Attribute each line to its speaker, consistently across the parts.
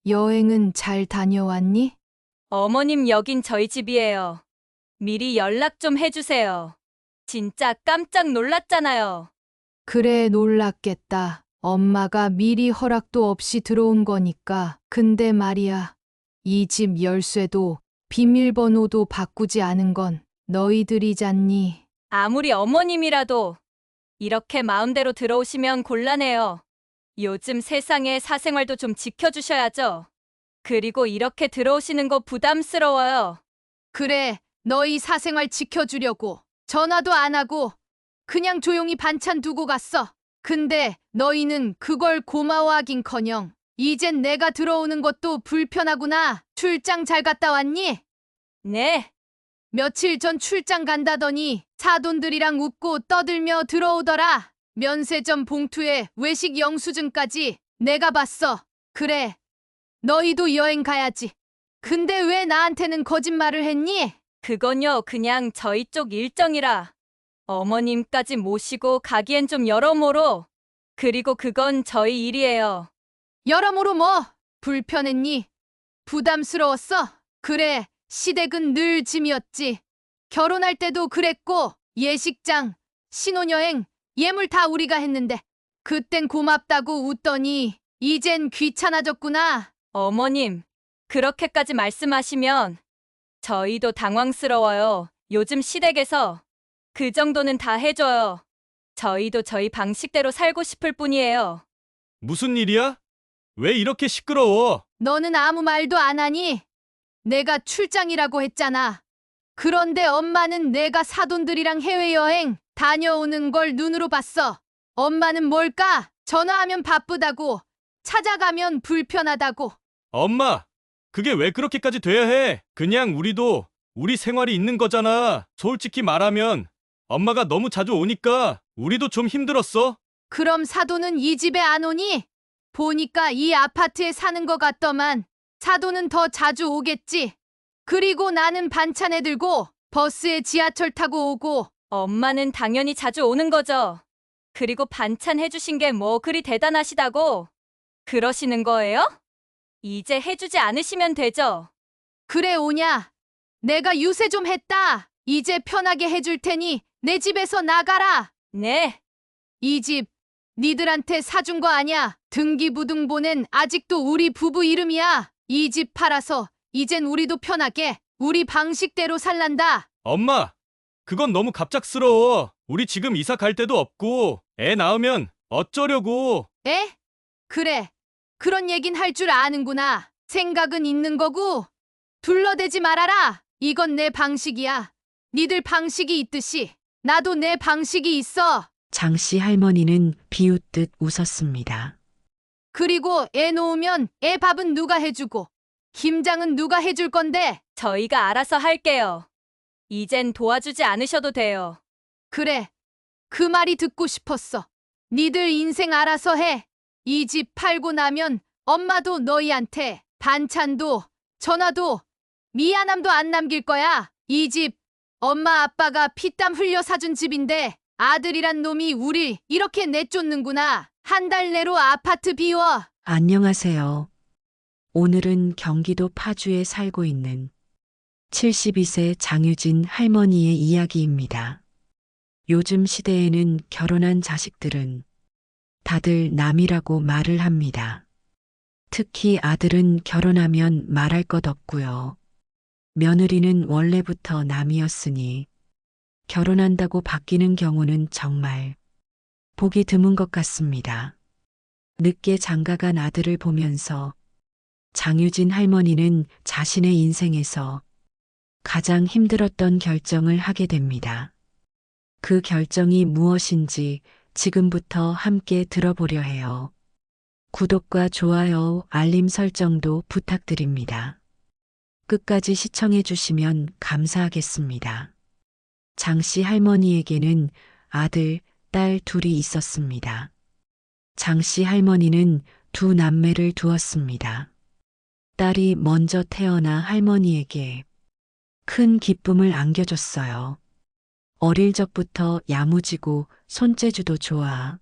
Speaker 1: 여행은 잘 다녀왔니?
Speaker 2: 어머님, 여긴 저희 집이에요. 미리 연락 좀 해주세요. 진짜 깜짝 놀랐잖아요.
Speaker 1: 그래, 놀랐겠다. 엄마가 미리 허락도 없이 들어온 거니까. 근데 말이야, 이 집 열쇠도 비밀번호도 바꾸지 않은 건 너희들이잖니.
Speaker 2: 아무리 어머님이라도 이렇게 마음대로 들어오시면 곤란해요. 요즘 세상에 사생활도 좀 지켜주셔야죠. 그리고 이렇게 들어오시는 거 부담스러워요.
Speaker 1: 그래, 너희 사생활 지켜주려고 전화도 안 하고 그냥 조용히 반찬 두고 갔어. 근데 너희는 그걸 고마워하긴커녕 이젠 내가 들어오는 것도 불편하구나. 출장 잘 갔다 왔니?
Speaker 2: 네,
Speaker 1: 며칠 전 출장 간다더니 사돈들이랑 웃고 떠들며 들어오더라. 면세점 봉투에 외식 영수증까지 내가 봤어. 그래, 너희도 여행 가야지. 근데 왜 나한테는 거짓말을 했니?
Speaker 2: 그건요, 그냥 저희 쪽 일정이라. 어머님까지 모시고 가기엔 좀 여러모로. 그리고 그건 저희 일이에요.
Speaker 1: 여러모로 뭐 불편했니? 부담스러웠어? 그래, 시댁은 늘 짐이었지. 결혼할 때도 그랬고 예식장, 신혼여행, 예물 다 우리가 했는데 그땐 고맙다고 웃더니 이젠 귀찮아졌구나.
Speaker 2: 어머님, 그렇게까지 말씀하시면 저희도 당황스러워요. 요즘 시댁에서 그 정도는 다 해줘요. 저희도 저희 방식대로 살고 싶을 뿐이에요.
Speaker 3: 무슨 일이야? 왜 이렇게 시끄러워?
Speaker 1: 너는 아무 말도 안 하니? 내가 출장이라고 했잖아. 그런데 엄마는 내가 사돈들이랑 해외여행 다녀오는 걸 눈으로 봤어. 엄마는 뭘까? 전화하면 바쁘다고, 찾아가면 불편하다고.
Speaker 3: 엄마, 그게 왜 그렇게까지 돼야 해? 그냥 우리도 우리 생활이 있는 거잖아. 솔직히 말하면 엄마가 너무 자주 오니까 우리도 좀 힘들었어.
Speaker 1: 그럼 사돈은 이 집에 안 오니? 보니까 이 아파트에 사는 것 같더만. 사돈은 더 자주 오겠지. 그리고 나는 반찬 들고 버스에 지하철 타고 오고.
Speaker 2: 엄마는 당연히 자주 오는 거죠. 그리고 반찬 해주신 게 뭐 그리 대단하시다고 그러시는 거예요? 이제 해주지 않으시면 되죠.
Speaker 1: 그래 오냐? 내가 유세 좀 했다. 이제 편하게 해줄 테니 내 집에서 나가라.
Speaker 2: 네,
Speaker 1: 이 집 니들한테 사준 거 아냐? 등기부등본엔 아직도 우리 부부 이름이야. 이 집 팔아서 이젠 우리도 편하게 우리 방식대로 살란다.
Speaker 3: 엄마, 그건 너무 갑작스러워. 우리 지금 이사 갈 데도 없고 애 낳으면 어쩌려고.
Speaker 1: 에? 그래. 그런 얘긴 할 줄 아는구나. 생각은 있는 거고. 둘러대지 말아라. 이건 내 방식이야. 니들 방식이 있듯이 나도 내 방식이 있어.
Speaker 4: 장씨 할머니는 비웃듯 웃었습니다.
Speaker 1: 그리고 애 놓으면 애 밥은 누가 해주고 김장은 누가 해줄 건데.
Speaker 2: 저희가 알아서 할게요. 이젠 도와주지 않으셔도 돼요.
Speaker 1: 그래. 그 말이 듣고 싶었어. 니들 인생 알아서 해. 이 집 팔고 나면 엄마도 너희한테 반찬도 전화도 미안함도 안 남길 거야. 이 집 엄마 아빠가 피땀 흘려 사준 집인데 아들이란 놈이 우릴 이렇게 내쫓는구나. 한 달 내로 아파트 비워.
Speaker 4: 안녕하세요. 오늘은 경기도 파주에 살고 있는 72세 장유진 할머니의 이야기입니다. 요즘 시대에는 결혼한 자식들은 다들 남이라고 말을 합니다. 특히 아들은 결혼하면 말할 것 없고요. 며느리는 원래부터 남이었으니 결혼한다고 바뀌는 경우는 정말 보기 드문 것 같습니다. 늦게 장가간 아들을 보면서 장유진 할머니는 자신의 인생에서 가장 힘들었던 결정을 하게 됩니다. 그 결정이 무엇인지 지금부터 함께 들어보려 해요. 구독과 좋아요, 알림 설정도 부탁드립니다. 끝까지 시청해 주시면 감사하겠습니다. 장씨 할머니에게는 아들, 딸 둘이 있었습니다. 장씨 할머니는 두 남매를 두었습니다. 딸이 먼저 태어나 할머니에게 큰 기쁨을 안겨줬어요. 어릴 적부터 야무지고 손재주도 좋아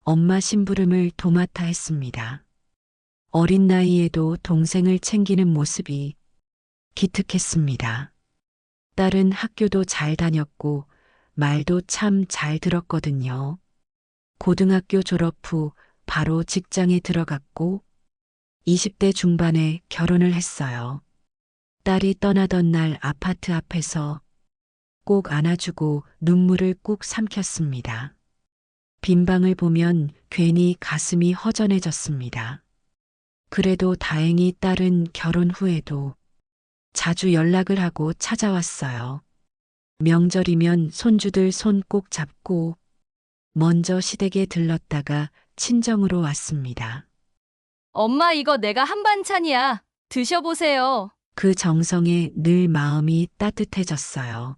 Speaker 4: 엄마 심부름을 도맡아 했습니다. 어린 나이에도 동생을 챙기는 모습이 기특했습니다. 딸은 학교도 잘 다녔고 말도 참 잘 들었거든요. 고등학교 졸업 후 바로 직장에 들어갔고 20대 중반에 결혼을 했어요. 딸이 떠나던 날 아파트 앞에서 꼭 안아주고 눈물을 꾹 삼켰습니다. 빈 방을 보면 괜히 가슴이 허전해졌습니다. 그래도 다행히 딸은 결혼 후에도 자주 연락을 하고 찾아왔어요. 명절이면 손주들 손 꼭 잡고 먼저 시댁에 들렀다가 친정으로 왔습니다.
Speaker 2: 엄마 이거 내가 한 반찬이야. 드셔보세요.
Speaker 4: 그 정성에 늘 마음이 따뜻해졌어요.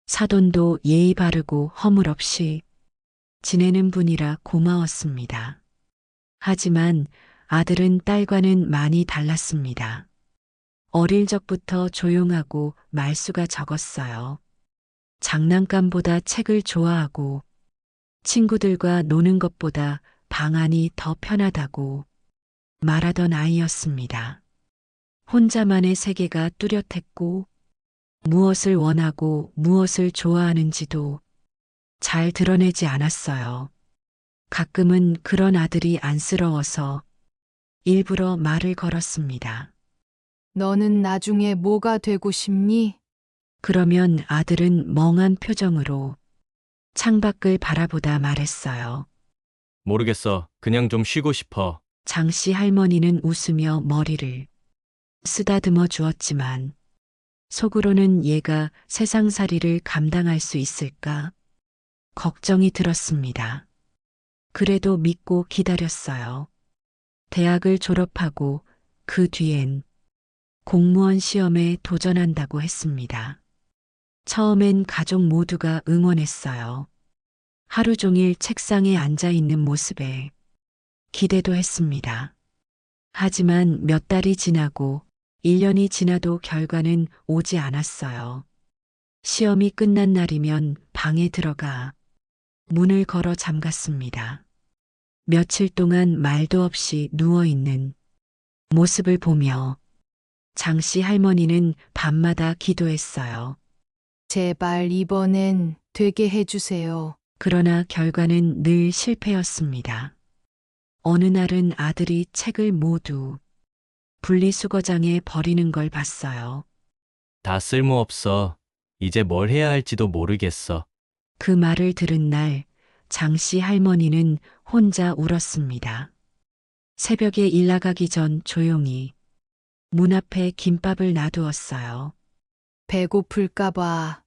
Speaker 4: 사돈도 예의 바르고 허물 없이 지내는 분이라 고마웠습니다. 하지만 아들은 딸과는 많이 달랐습니다. 어릴 적부터 조용하고 말수가 적었어요. 장난감보다 책을 좋아하고 친구들과 노는 것보다 방 안이 더 편하다고 말하던 아이였습니다. 혼자만의 세계가 뚜렷했고 무엇을 원하고 무엇을 좋아하는지도 잘 드러내지 않았어요. 가끔은 그런 아들이 안쓰러워서 일부러 말을 걸었습니다.
Speaker 1: 너는 나중에 뭐가 되고 싶니?
Speaker 4: 그러면 아들은 멍한 표정으로 창밖을 바라보다 말했어요.
Speaker 3: 모르겠어. 그냥 좀 쉬고 싶어.
Speaker 4: 장씨 할머니는 웃으며 머리를 쓰다듬어 주었지만 속으로는 얘가 세상살이를 감당할 수 있을까 걱정이 들었습니다. 그래도 믿고 기다렸어요. 대학을 졸업하고 그 뒤엔 공무원 시험에 도전한다고 했습니다. 처음엔 가족 모두가 응원했어요. 하루 종일 책상에 앉아 있는 모습에 기대도 했습니다. 하지만 몇 달이 지나고 1년이 지나도 결과는 오지 않았어요. 시험이 끝난 날이면 방에 들어가 문을 걸어 잠갔습니다. 며칠 동안 말도 없이 누워있는 모습을 보며 장씨 할머니는 밤마다 기도했어요.
Speaker 1: 제발 이번엔 되게 해주세요.
Speaker 4: 그러나 결과는 늘 실패였습니다. 어느 날은 아들이 책을 모두 분리수거장에 버리는 걸 봤어요.
Speaker 3: 다 쓸모없어. 이제 뭘 해야 할지도 모르겠어.
Speaker 4: 그 말을 들은 날 장씨 할머니는 혼자 울었습니다. 새벽에 일 나가기 전 조용히 문 앞에 김밥을 놔두었어요.
Speaker 1: 배고플까봐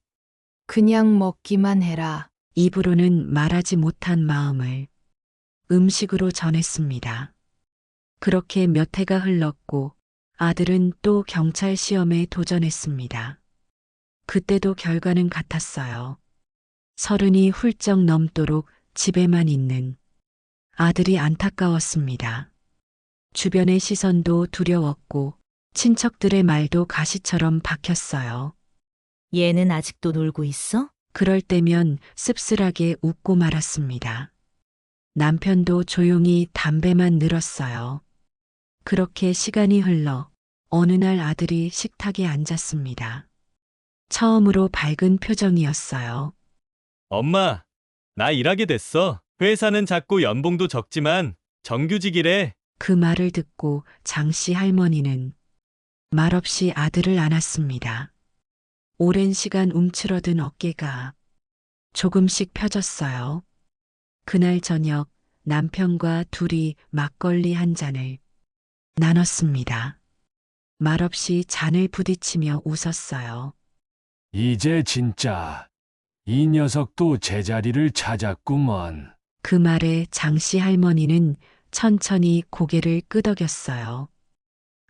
Speaker 1: 그냥 먹기만 해라.
Speaker 4: 입으로는 말하지 못한 마음을 음식으로 전했습니다. 그렇게 몇 해가 흘렀고 아들은 또 경찰 시험에 도전했습니다. 그때도 결과는 같았어요. 30이 훌쩍 넘도록 집에만 있는 아들이 안타까웠습니다. 주변의 시선도 두려웠고 친척들의 말도 가시처럼 박혔어요.
Speaker 5: 얘는 아직도 놀고 있어?
Speaker 4: 그럴 때면 씁쓸하게 웃고 말았습니다. 남편도 조용히 담배만 늘었어요. 그렇게 시간이 흘러 어느 날 아들이 식탁에 앉았습니다. 처음으로 밝은 표정이었어요.
Speaker 3: 엄마, 나 일하게 됐어. 회사는 작고 연봉도 적지만 정규직이래.
Speaker 4: 그 말을 듣고 장씨 할머니는 말없이 아들을 안았습니다. 오랜 시간 움츠러든 어깨가 조금씩 펴졌어요. 그날 저녁 남편과 둘이 막걸리 한 잔을 나눴습니다. 말없이 잔을 부딪히며 웃었어요.
Speaker 6: 이제 진짜 이 녀석도 제자리를 찾았구먼.
Speaker 4: 그 말에 장씨 할머니는 천천히 고개를 끄덕였어요.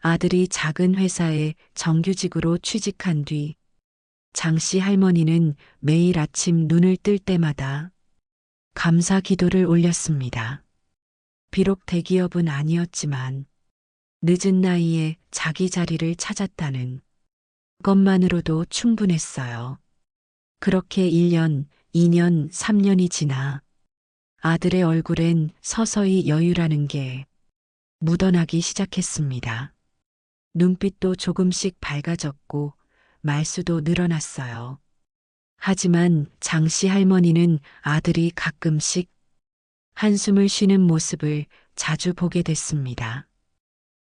Speaker 4: 아들이 작은 회사에 정규직으로 취직한 뒤 장씨 할머니는 매일 아침 눈을 뜰 때마다 감사 기도를 올렸습니다. 비록 대기업은 아니었지만 늦은 나이에 자기 자리를 찾았다는 것만으로도 충분했어요. 그렇게 1년, 2년, 3년이 지나 아들의 얼굴엔 서서히 여유라는 게 묻어나기 시작했습니다. 눈빛도 조금씩 밝아졌고 말수도 늘어났어요. 하지만 장씨 할머니는 아들이 가끔씩 한숨을 쉬는 모습을 자주 보게 됐습니다.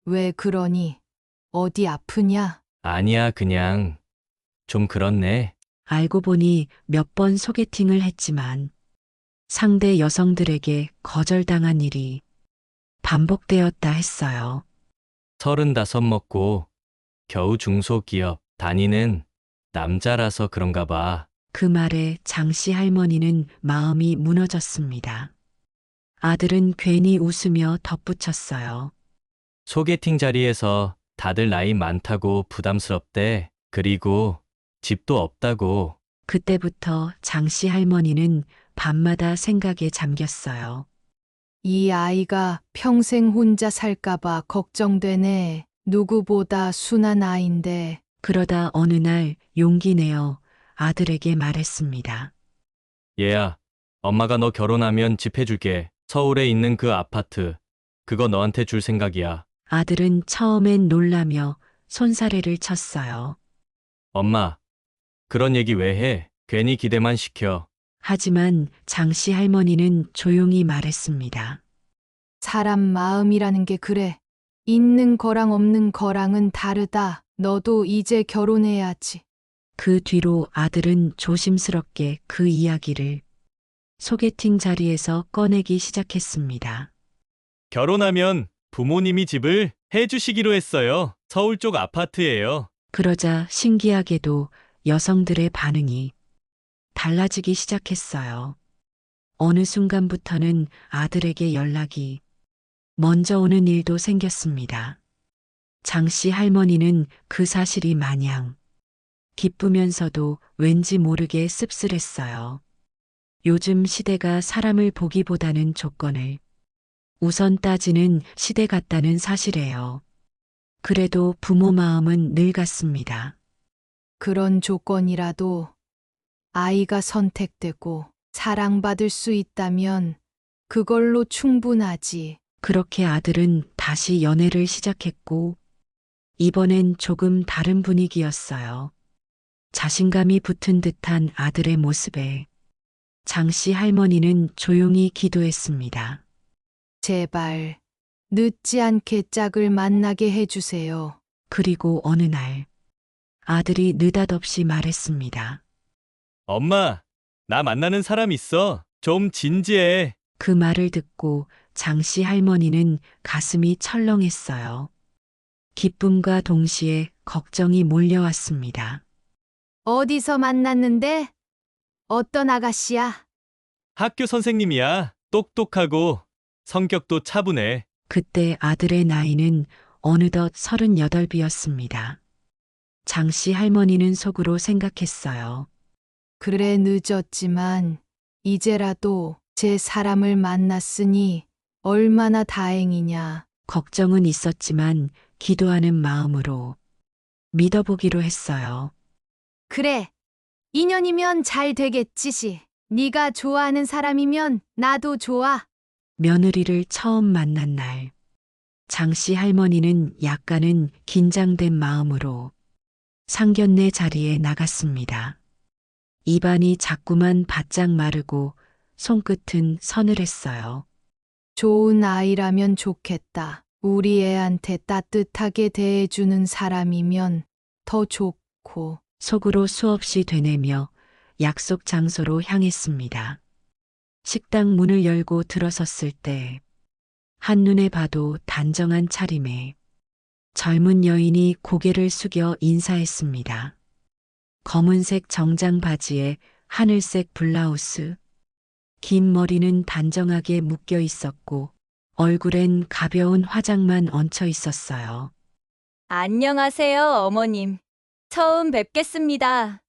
Speaker 1: 왜 그러니? 어디 아프냐?
Speaker 3: 아니야, 그냥 좀 그렇네.
Speaker 4: 알고 보니 몇 번 소개팅을 했지만 상대 여성들에게 거절당한 일이 반복되었다 했어요.
Speaker 3: 35 먹고 겨우 중소기업 다니는 남자라서 그런가 봐.
Speaker 4: 그 말에 장씨 할머니는 마음이 무너졌습니다. 아들은 괜히 웃으며 덧붙였어요.
Speaker 3: 소개팅 자리에서 다들 나이 많다고 부담스럽대. 그리고 집도 없다고.
Speaker 4: 그때부터 장씨 할머니는 밤마다 생각에 잠겼어요.
Speaker 1: 이 아이가 평생 혼자 살까봐 걱정되네. 누구보다 순한 아인데.
Speaker 4: 그러다 어느 날 용기 내어 아들에게 말했습니다.
Speaker 3: 얘야, 엄마가 너 결혼하면 집 해줄게. 서울에 있는 그 아파트. 그거 너한테 줄 생각이야.
Speaker 4: 아들은 처음엔 놀라며 손사래를 쳤어요.
Speaker 3: 엄마, 그런 얘기 왜 해? 괜히 기대만 시켜.
Speaker 4: 하지만 장씨 할머니는 조용히 말했습니다.
Speaker 1: 사람 마음이라는 게 그래. 있는 거랑 없는 거랑은 다르다. 너도 이제 결혼해야지.
Speaker 4: 그 뒤로 아들은 조심스럽게 그 이야기를 소개팅 자리에서 꺼내기 시작했습니다.
Speaker 3: 결혼하면 부모님이 집을 해주시기로 했어요. 서울 쪽 아파트예요.
Speaker 4: 그러자 신기하게도 여성들의 반응이 달라지기 시작했어요. 어느 순간부터는 아들에게 연락이 먼저 오는 일도 생겼습니다. 장씨 할머니는 그 사실이 마냥 기쁘면서도 왠지 모르게 씁쓸했어요. 요즘 시대가 사람을 보기보다는 조건을 우선 따지는 시대 같다는 사실이에요. 그래도 부모 마음은 늘 같습니다.
Speaker 1: 그런 조건이라도 아이가 선택되고 사랑받을 수 있다면 그걸로 충분하지.
Speaker 4: 그렇게 아들은 다시 연애를 시작했고, 이번엔 조금 다른 분위기였어요. 자신감이 붙은 듯한 아들의 모습에 장씨 할머니는 조용히 기도했습니다.
Speaker 1: 제발 늦지 않게 짝을 만나게 해주세요.
Speaker 4: 그리고 어느 날 아들이 느닷없이 말했습니다.
Speaker 3: 엄마, 나 만나는 사람 있어. 좀 진지해.
Speaker 4: 그 말을 듣고 장씨 할머니는 가슴이 철렁했어요. 기쁨과 동시에 걱정이 몰려왔습니다.
Speaker 1: 어디서 만났는데? 어떤 아가씨야?
Speaker 3: 학교 선생님이야. 똑똑하고 성격도 차분해.
Speaker 4: 그때 아들의 나이는 어느덧 38이었습니다. 장씨 할머니는 속으로 생각했어요.
Speaker 1: 그래 늦었지만 이제라도 제 사람을 만났으니 얼마나 다행이냐.
Speaker 4: 걱정은 있었지만 기도하는 마음으로 믿어보기로 했어요.
Speaker 1: 그래, 인연이면 잘 되겠지시. 네가 좋아하는 사람이면 나도 좋아.
Speaker 4: 며느리를 처음 만난 날, 장씨 할머니는 약간은 긴장된 마음으로 상견례 자리에 나갔습니다. 입안이 자꾸만 바짝 마르고 손끝은 서늘했어요.
Speaker 1: 좋은 아이라면 좋겠다. 우리 애한테 따뜻하게 대해주는 사람이면 더 좋고.
Speaker 4: 속으로 수없이 되뇌며 약속 장소로 향했습니다. 식당 문을 열고 들어섰을 때 한눈에 봐도 단정한 차림에 젊은 여인이 고개를 숙여 인사했습니다. 검은색 정장 바지에 하늘색 블라우스, 긴 머리는 단정하게 묶여 있었고 얼굴엔 가벼운 화장만 얹혀 있었어요.
Speaker 2: 안녕하세요, 어머님. 처음 뵙겠습니다.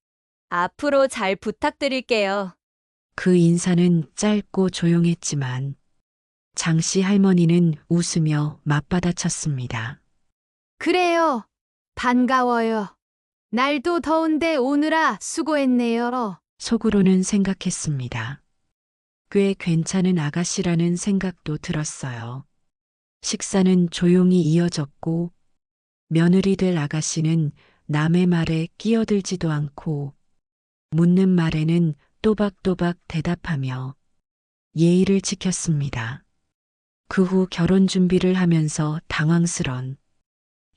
Speaker 2: 앞으로 잘 부탁드릴게요.
Speaker 4: 그 인사는 짧고 조용했지만 장씨 할머니는 웃으며 맞받아쳤습니다.
Speaker 1: 그래요. 반가워요. 날도 더운데 오느라 수고했네요.
Speaker 4: 속으로는 생각했습니다. 꽤 괜찮은 아가씨라는 생각도 들었어요. 식사는 조용히 이어졌고 며느리 될 아가씨는 남의 말에 끼어들지도 않고 묻는 말에는 또박또박 대답하며 예의를 지켰습니다. 그 후 결혼 준비를 하면서 당황스런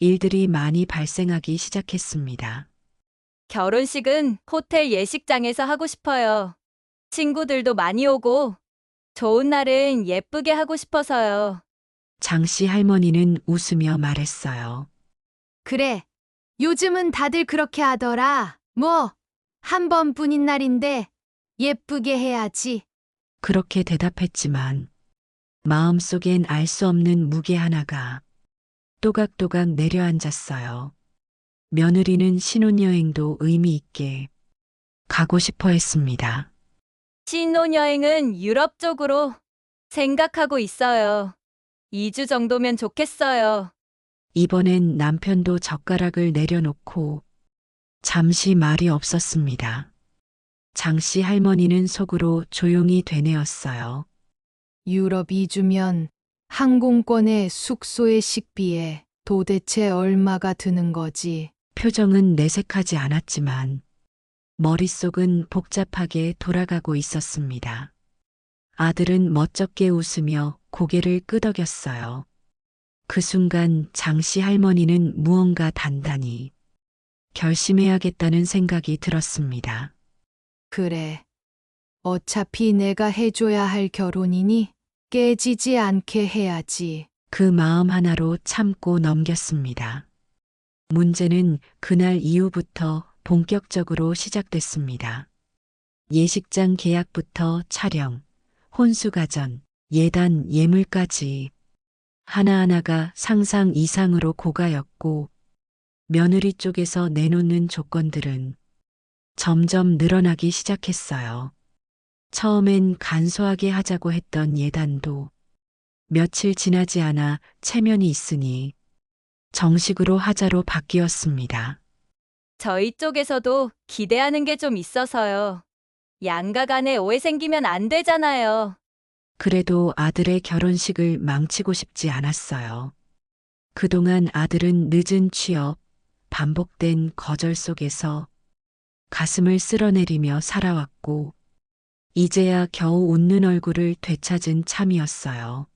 Speaker 4: 일들이 많이 발생하기 시작했습니다.
Speaker 2: 결혼식은 호텔 예식장에서 하고 싶어요. 친구들도 많이 오고 좋은 날은 예쁘게 하고 싶어서요.
Speaker 4: 장씨 할머니는 웃으며 말했어요.
Speaker 1: 그래. 요즘은 다들 그렇게 하더라. 뭐, 한 번뿐인 날인데 예쁘게 해야지.
Speaker 4: 그렇게 대답했지만 마음속엔 알 수 없는 무게 하나가 또각또각 내려앉았어요. 며느리는 신혼여행도 의미 있게 가고 싶어 했습니다.
Speaker 2: 신혼여행은 유럽 쪽으로 생각하고 있어요. 2주 정도면 좋겠어요.
Speaker 4: 이번엔 남편도 젓가락을 내려놓고 잠시 말이 없었습니다. 장씨 할머니는 속으로 조용히 되뇌었어요.
Speaker 1: 유럽 2주면 항공권에 숙소에 식비에 도대체 얼마가 드는 거지?
Speaker 4: 표정은 내색하지 않았지만 머릿속은 복잡하게 돌아가고 있었습니다. 아들은 멋쩍게 웃으며 고개를 끄덕였어요. 그 순간 장씨 할머니는 무언가 단단히 결심해야겠다는 생각이 들었습니다.
Speaker 1: 그래. 어차피 내가 해줘야 할 결혼이니 깨지지 않게 해야지.
Speaker 4: 그 마음 하나로 참고 넘겼습니다. 문제는 그날 이후부터 본격적으로 시작됐습니다. 예식장 계약부터 촬영, 혼수가전, 예단, 예물까지 하나하나가 상상 이상으로 고가였고 며느리 쪽에서 내놓는 조건들은 점점 늘어나기 시작했어요. 처음엔 간소하게 하자고 했던 예단도 며칠 지나지 않아 체면이 있으니 정식으로 하자로 바뀌었습니다.
Speaker 2: 저희 쪽에서도 기대하는 게 좀 있어서요. 양가 간에 오해 생기면 안 되잖아요.
Speaker 4: 그래도 아들의 결혼식을 망치고 싶지 않았어요. 그동안 아들은 늦은 취업, 반복된 거절 속에서 가슴을 쓸어내리며 살아왔고, 이제야 겨우 웃는 얼굴을 되찾은 참이었어요.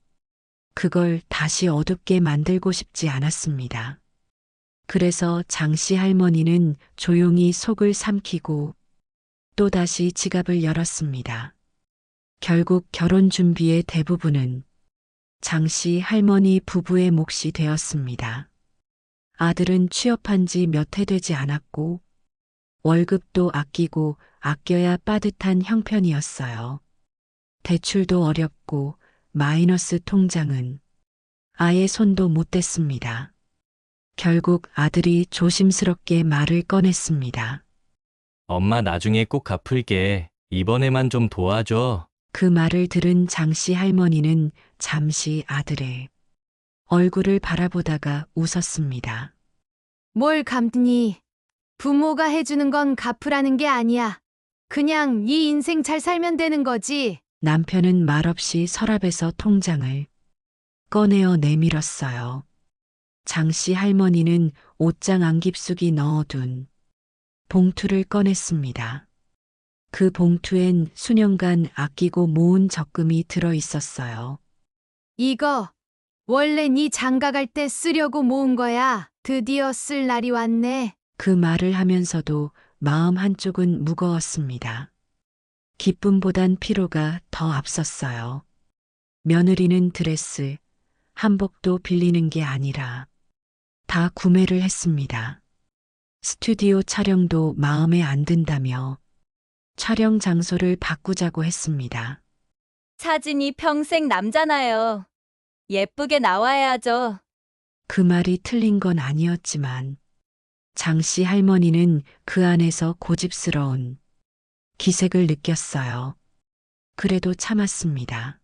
Speaker 4: 그걸 다시 어둡게 만들고 싶지 않았습니다. 그래서 장씨 할머니는 조용히 속을 삼키고 또다시 지갑을 열었습니다. 결국 결혼 준비의 대부분은 장씨 할머니 부부의 몫이 되었습니다. 아들은 취업한 지 몇 해 되지 않았고 월급도 아끼고 아껴야 빠듯한 형편이었어요. 대출도 어렵고 마이너스 통장은 아예 손도 못 댔습니다. 결국 아들이 조심스럽게 말을 꺼냈습니다.
Speaker 3: 엄마 나중에 꼭 갚을게. 이번에만 좀 도와줘.
Speaker 4: 그 말을 들은 장씨 할머니는 잠시 아들의 얼굴을 바라보다가 웃었습니다.
Speaker 1: 뭘 갚니? 부모가 해주는 건 갚으라는 게 아니야. 그냥 네 인생 잘 살면 되는 거지.
Speaker 4: 남편은 말없이 서랍에서 통장을 꺼내어 내밀었어요. 장씨 할머니는 옷장 안깊숙이 넣어둔 봉투를 꺼냈습니다. 그 봉투엔 수년간 아끼고 모은 적금이 들어 있었어요.
Speaker 1: 이거 원래 네 장가 갈 때 쓰려고 모은 거야. 드디어 쓸 날이 왔네.
Speaker 4: 그 말을 하면서도 마음 한쪽은 무거웠습니다. 기쁨보단 피로가 더 앞섰어요. 며느리는 드레스, 한복도 빌리는 게 아니라 다 구매를 했습니다. 스튜디오 촬영도 마음에 안 든다며 촬영 장소를 바꾸자고 했습니다.
Speaker 2: 사진이 평생 남잖아요. 예쁘게 나와야죠.
Speaker 4: 그 말이 틀린 건 아니었지만 장씨 할머니는 그 안에서 고집스러운 기색을 느꼈어요. 그래도 참았습니다.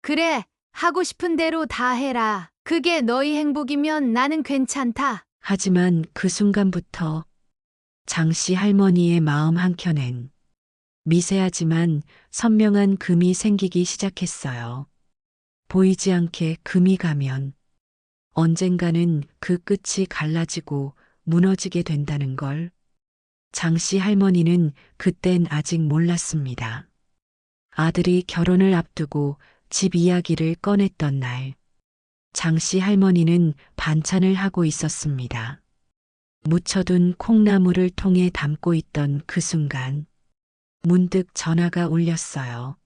Speaker 1: 그래, 하고 싶은 대로 다 해라. 그게 너희 행복이면 나는 괜찮다.
Speaker 4: 하지만 그 순간부터 장씨 할머니의 마음 한켠엔 미세하지만 선명한 금이 생기기 시작했어요. 보이지 않게 금이 가면 언젠가는 그 끝이 갈라지고 무너지게 된다는 걸 장씨 할머니는 그땐 아직 몰랐습니다. 아들이 결혼을 앞두고 집 이야기를 꺼냈던 날, 장씨 할머니는 반찬을 하고 있었습니다. 묻혀둔 콩나물을 통에 담고 있던 그 순간, 문득 전화가 울렸어요.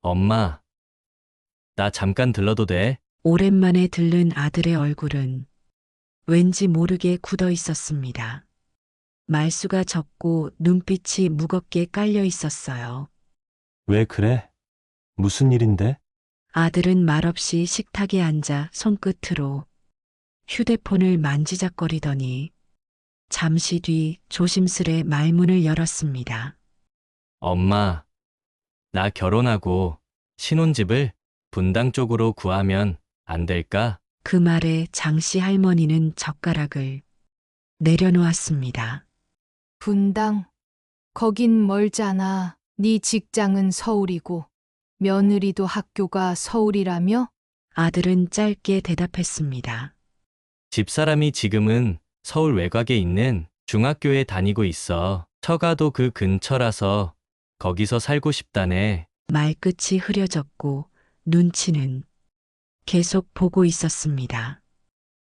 Speaker 3: 엄마, 나 잠깐 들러도 돼?
Speaker 4: 오랜만에 들른 아들의 얼굴은 왠지 모르게 굳어 있었습니다. 말수가 적고 눈빛이 무겁게 깔려 있었어요.
Speaker 7: 왜 그래? 무슨 일인데?
Speaker 4: 아들은 말없이 식탁에 앉아 손끝으로 휴대폰을 만지작거리더니 잠시 뒤 조심스레 말문을 열었습니다.
Speaker 3: 엄마, 나 결혼하고 신혼집을 분당 쪽으로 구하면 안 될까?
Speaker 4: 그 말에 장씨 할머니는 젓가락을 내려놓았습니다.
Speaker 1: 분당. 거긴 멀잖아. 네 직장은 서울이고 며느리도 학교가 서울이라며?
Speaker 4: 아들은 짧게 대답했습니다.
Speaker 3: 집사람이 지금은 서울 외곽에 있는 중학교에 다니고 있어. 처가도 그 근처라서 거기서 살고 싶다네.
Speaker 4: 말끝이 흐려졌고 눈치는 계속 보고 있었습니다.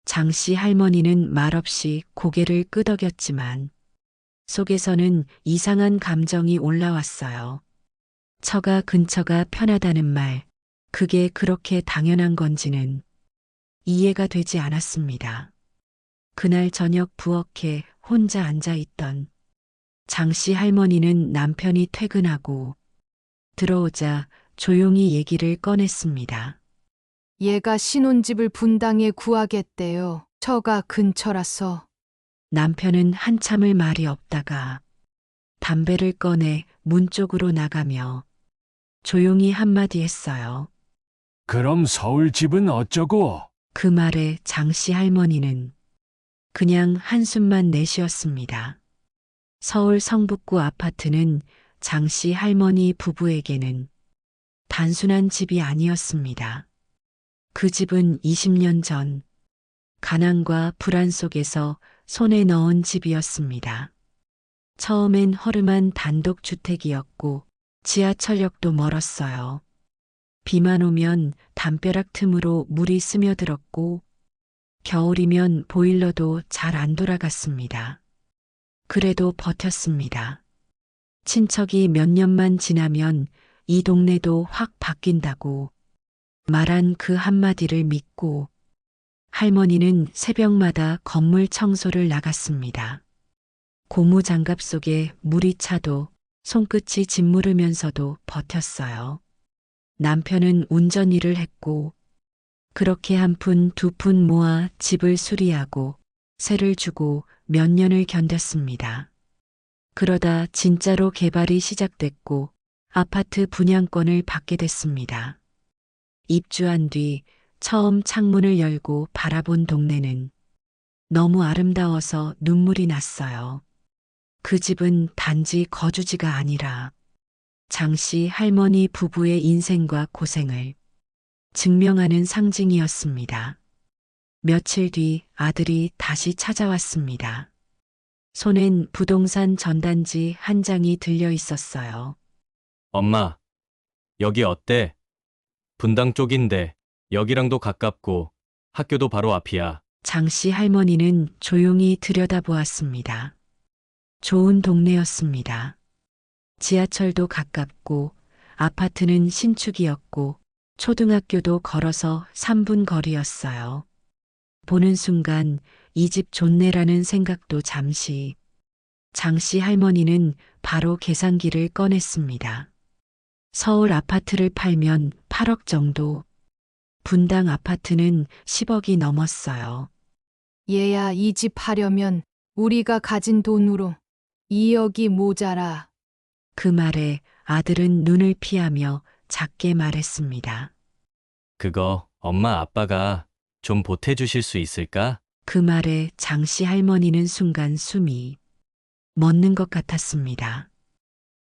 Speaker 4: 장씨 할머니는 말없이 고개를 끄덕였지만 속에서는 이상한 감정이 올라왔어요. 처가 근처가 편하다는 말, 그게 그렇게 당연한 건지는 이해가 되지 않았습니다. 그날 저녁 부엌에 혼자 앉아 있던 장씨 할머니는 남편이 퇴근하고 들어오자 조용히 얘기를 꺼냈습니다.
Speaker 1: 얘가 신혼집을 분당에 구하겠대요. 처가 근처라서.
Speaker 4: 남편은 한참을 말이 없다가 담배를 꺼내 문 쪽으로 나가며 조용히 한마디 했어요.
Speaker 6: 그럼 서울 집은 어쩌고?
Speaker 4: 그 말에 장씨 할머니는 그냥 한숨만 내쉬었습니다. 서울 성북구 아파트는 장씨 할머니 부부에게는 단순한 집이 아니었습니다. 그 집은 20년 전 가난과 불안 속에서 손에 넣은 집이었습니다. 처음엔 허름한 단독주택이었고 지하철역도 멀었어요. 비만 오면 담벼락 틈으로 물이 스며들었고 겨울이면 보일러도 잘 안 돌아갔습니다. 그래도 버텼습니다. 친척이 몇 년만 지나면 이 동네도 확 바뀐다고 말한 그 한마디를 믿고 할머니는 새벽마다 건물 청소를 나갔습니다. 고무장갑 속에 물이 차도 손끝이 짓무르면서도 버텼어요. 남편은 운전 일을 했고 그렇게 한 푼 두 푼 모아 집을 수리하고 세를 주고 몇 년을 견뎠습니다. 그러다 진짜로 개발이 시작됐고 아파트 분양권을 받게 됐습니다. 입주한 뒤 처음 창문을 열고 바라본 동네는 너무 아름다워서 눈물이 났어요. 그 집은 단지 거주지가 아니라 장씨 할머니 부부의 인생과 고생을 증명하는 상징이었습니다. 며칠 뒤 아들이 다시 찾아왔습니다. 손엔 부동산 전단지 한 장이 들려 있었어요.
Speaker 3: 엄마, 여기 어때? 분당 쪽인데 여기랑도 가깝고 학교도 바로 앞이야.
Speaker 4: 장씨 할머니는 조용히 들여다보았습니다. 좋은 동네였습니다. 지하철도 가깝고 아파트는 신축이었고 초등학교도 걸어서 3분 거리였어요. 보는 순간 이 집 좋네라는 생각도 잠시. 장씨 할머니는 바로 계산기를 꺼냈습니다. 서울 아파트를 팔면 8억 정도. 분당 아파트는 10억이 넘었어요.
Speaker 1: 얘야, 이 집 하려면 우리가 가진 돈으로 2억이 모자라.
Speaker 4: 그 말에 아들은 눈을 피하며 작게 말했습니다.
Speaker 3: 그거 엄마 아빠가 좀 보태주실 수 있을까?
Speaker 4: 그 말에 장씨 할머니는 순간 숨이 멎는 것 같았습니다.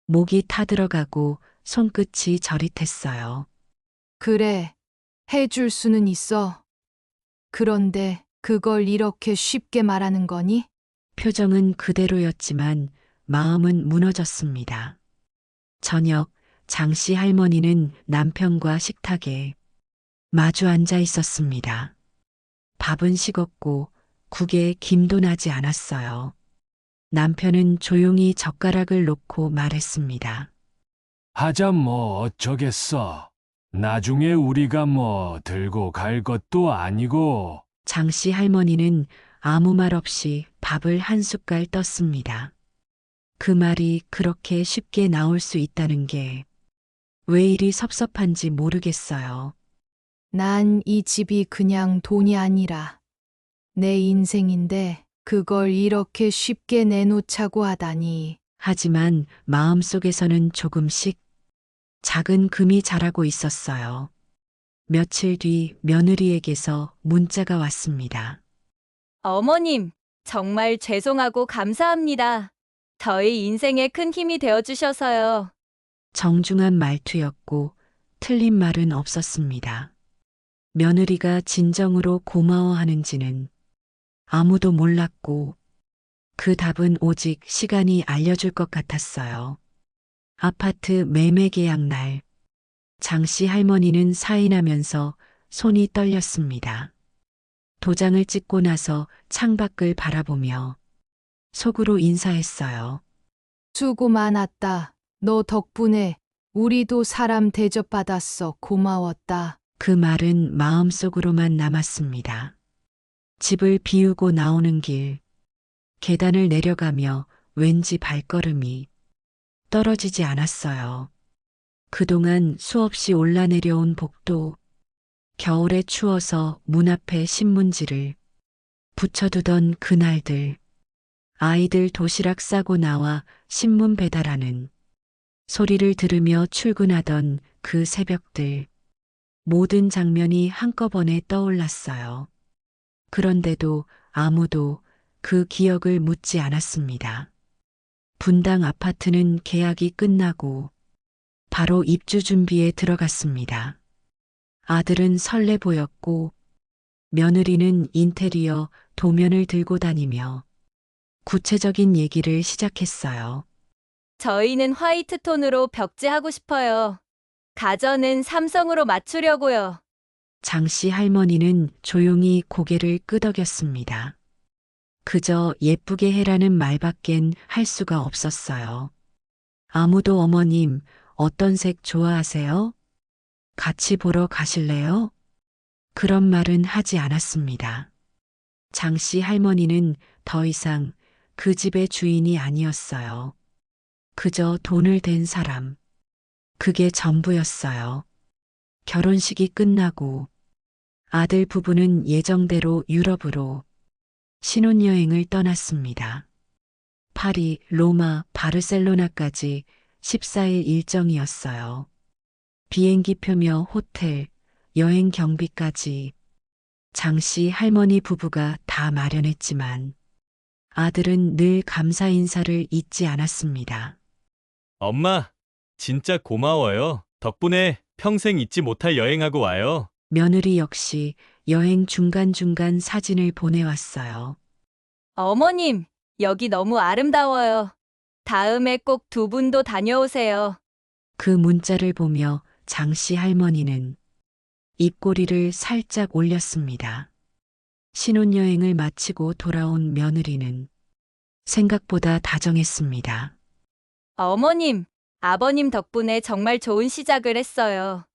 Speaker 4: 목이 타들어가고 손끝이 저릿했어요.
Speaker 1: 그래, 해줄 수는 있어. 그런데 그걸 이렇게 쉽게 말하는 거니?
Speaker 4: 표정은 그대로였지만 마음은 무너졌습니다. 저녁 장씨 할머니는 남편과 식탁에 마주 앉아 있었습니다. 밥은 식었고 국에 김도 나지 않았어요. 남편은 조용히 젓가락을 놓고 말했습니다.
Speaker 6: 하자 뭐 어쩌겠어. 나중에 우리가 뭐 들고 갈 것도 아니고.
Speaker 4: 장씨 할머니는 아무 말 없이 밥을 한 숟갈 떴습니다. 그 말이 그렇게 쉽게 나올 수 있다는 게 왜 이리 섭섭한지 모르겠어요.
Speaker 1: 난 이 집이 그냥 돈이 아니라 내 인생인데 그걸 이렇게 쉽게 내놓자고 하다니.
Speaker 4: 하지만 마음속에서는 조금씩 작은 금이 자라고 있었어요. 며칠 뒤 며느리에게서 문자가 왔습니다.
Speaker 2: 어머님, 정말 죄송하고 감사합니다. 저희 인생에 큰 힘이 되어주셔서요.
Speaker 4: 정중한 말투였고 틀린 말은 없었습니다. 며느리가 진정으로 고마워하는지는 아무도 몰랐고 그 답은 오직 시간이 알려줄 것 같았어요. 아파트 매매 계약 날 장씨 할머니는 사인하면서 손이 떨렸습니다. 도장을 찍고 나서 창밖을 바라보며 속으로 인사했어요.
Speaker 1: 수고 많았다. 너 덕분에 우리도 사람 대접받았어. 고마웠다.
Speaker 4: 그 말은 마음속으로만 남았습니다. 집을 비우고 나오는 길, 계단을 내려가며 왠지 발걸음이 떨어지지 않았어요. 그동안 수없이 올라내려온 복도, 겨울에 추워서 문 앞에 신문지를 붙여두던 그날들, 아이들 도시락 싸고 나와 신문 배달하는 소리를 들으며 출근하던 그 새벽들, 모든 장면이 한꺼번에 떠올랐어요. 그런데도 아무도 그 기억을 묻지 않았습니다. 분당 아파트는 계약이 끝나고 바로 입주 준비에 들어갔습니다. 아들은 설레 보였고 며느리는 인테리어 도면을 들고 다니며 구체적인 얘기를 시작했어요.
Speaker 2: 저희는 화이트 톤으로 벽지하고 싶어요. 가전은 삼성으로 맞추려고요.
Speaker 4: 장씨 할머니는 조용히 고개를 끄덕였습니다. 그저 예쁘게 해라는 말밖엔 할 수가 없었어요. 아무도 어머님, 어떤 색 좋아하세요? 같이 보러 가실래요? 그런 말은 하지 않았습니다. 장씨 할머니는 더 이상 그 집의 주인이 아니었어요. 그저 돈을 댄 사람. 그게 전부였어요. 결혼식이 끝나고 아들 부부는 예정대로 유럽으로 신혼여행을 떠났습니다. 파리, 로마, 바르셀로나까지 14일 일정이었어요. 비행기 표며 호텔, 여행 경비까지 장씨 할머니 부부가 다 마련했지만 아들은 늘 감사 인사를 잊지 않았습니다.
Speaker 3: 엄마, 진짜 고마워요. 덕분에 평생 잊지 못할 여행하고 와요.
Speaker 4: 며느리 역시 여행 중간중간 사진을 보내왔어요.
Speaker 2: 어머님, 여기 너무 아름다워요. 다음에 꼭 두 분도 다녀오세요.
Speaker 4: 그 문자를 보며 장씨 할머니는 입꼬리를 살짝 올렸습니다. 신혼여행을 마치고 돌아온 며느리는 생각보다 다정했습니다.
Speaker 2: 어머님, 아버님 덕분에 정말 좋은 시작을 했어요.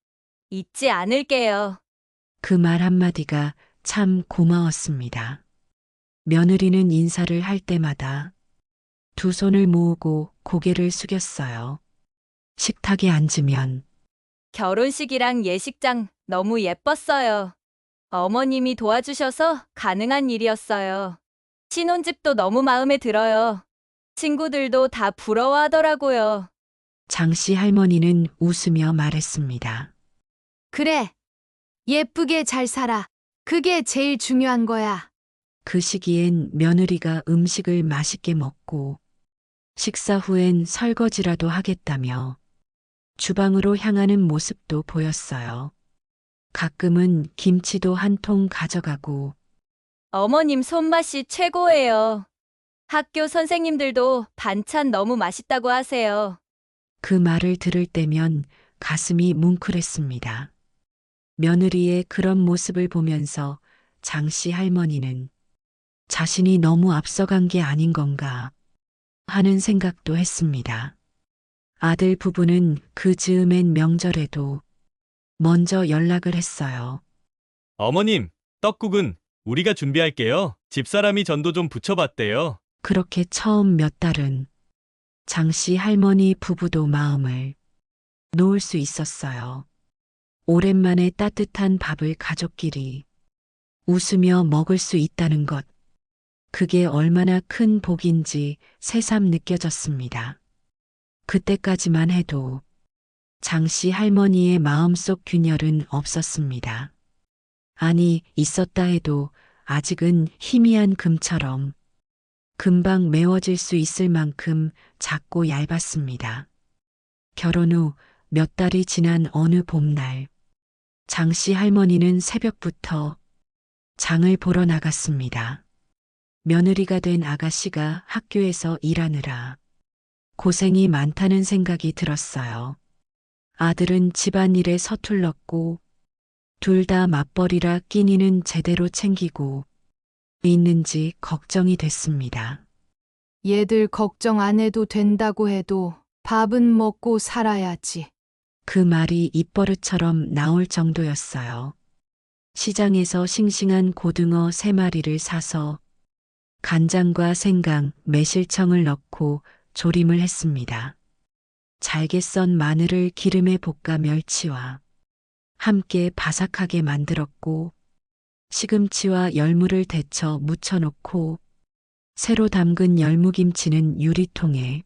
Speaker 2: 잊지 않을게요.
Speaker 4: 그 말 한마디가 참 고마웠습니다. 며느리는 인사를 할 때마다 두 손을 모으고 고개를 숙였어요. 식탁에 앉으면
Speaker 2: 결혼식이랑 예식장 너무 예뻤어요. 어머님이 도와주셔서 가능한 일이었어요. 신혼집도 너무 마음에 들어요. 친구들도 다 부러워하더라고요.
Speaker 4: 장씨 할머니는 웃으며 말했습니다.
Speaker 1: 그래. 예쁘게 잘 살아. 그게 제일 중요한 거야.
Speaker 4: 그 시기엔 며느리가 음식을 맛있게 먹고 식사 후엔 설거지라도 하겠다며 주방으로 향하는 모습도 보였어요. 가끔은 김치도 한 통 가져가고
Speaker 2: 어머님 손맛이 최고예요. 학교 선생님들도 반찬 너무 맛있다고 하세요.
Speaker 4: 그 말을 들을 때면 가슴이 뭉클했습니다. 며느리의 그런 모습을 보면서 장씨 할머니는 자신이 너무 앞서간 게 아닌 건가 하는 생각도 했습니다. 아들 부부는 그 즈음엔 명절에도 먼저 연락을 했어요.
Speaker 3: 어머님, 떡국은 우리가 준비할게요. 집사람이 전도 좀 부쳐봤대요.
Speaker 4: 그렇게 처음 몇 달은 장씨 할머니 부부도 마음을 놓을 수 있었어요. 오랜만에 따뜻한 밥을 가족끼리 웃으며 먹을 수 있다는 것. 그게 얼마나 큰 복인지 새삼 느껴졌습니다. 그때까지만 해도 장씨 할머니의 마음속 균열은 없었습니다. 아니, 있었다 해도 아직은 희미한 금처럼 금방 메워질 수 있을 만큼 작고 얇았습니다. 결혼 후 몇 달이 지난 어느 봄날, 장씨 할머니는 새벽부터 장을 보러 나갔습니다. 며느리가 된 아가씨가 학교에서 일하느라 고생이 많다는 생각이 들었어요. 아들은 집안일에 서툴렀고 둘 다 맞벌이라 끼니는 제대로 챙기고 있는지 걱정이 됐습니다.
Speaker 1: 얘들 걱정 안 해도 된다고 해도 밥은 먹고 살아야지.
Speaker 4: 그 말이 입버릇처럼 나올 정도였어요. 시장에서 싱싱한 고등어 3마리를 사서 간장과 생강, 매실청을 넣고 조림을 했습니다. 잘게 썬 마늘을 기름에 볶아 멸치와 함께 바삭하게 만들었고 시금치와 열무를 데쳐 무쳐놓고 새로 담근 열무김치는 유리통에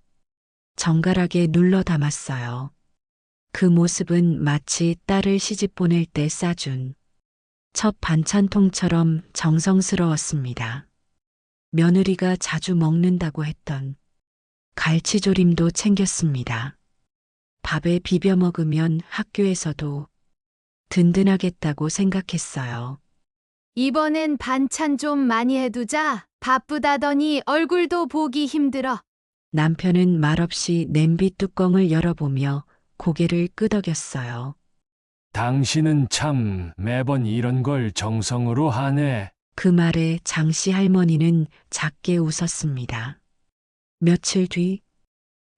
Speaker 4: 정갈하게 눌러 담았어요. 그 모습은 마치 딸을 시집 보낼 때 싸준 첫 반찬통처럼 정성스러웠습니다. 며느리가 자주 먹는다고 했던 갈치조림도 챙겼습니다. 밥에 비벼 먹으면 학교에서도 든든하겠다고 생각했어요.
Speaker 1: 이번엔 반찬 좀 많이 해두자. 바쁘다더니 얼굴도 보기 힘들어.
Speaker 4: 남편은 말없이 냄비 뚜껑을 열어보며 고개를 끄덕였어요.
Speaker 6: 당신은 참 매번 이런 걸 정성으로 하네.
Speaker 4: 그 말에 장씨 할머니는 작게 웃었습니다. 며칠 뒤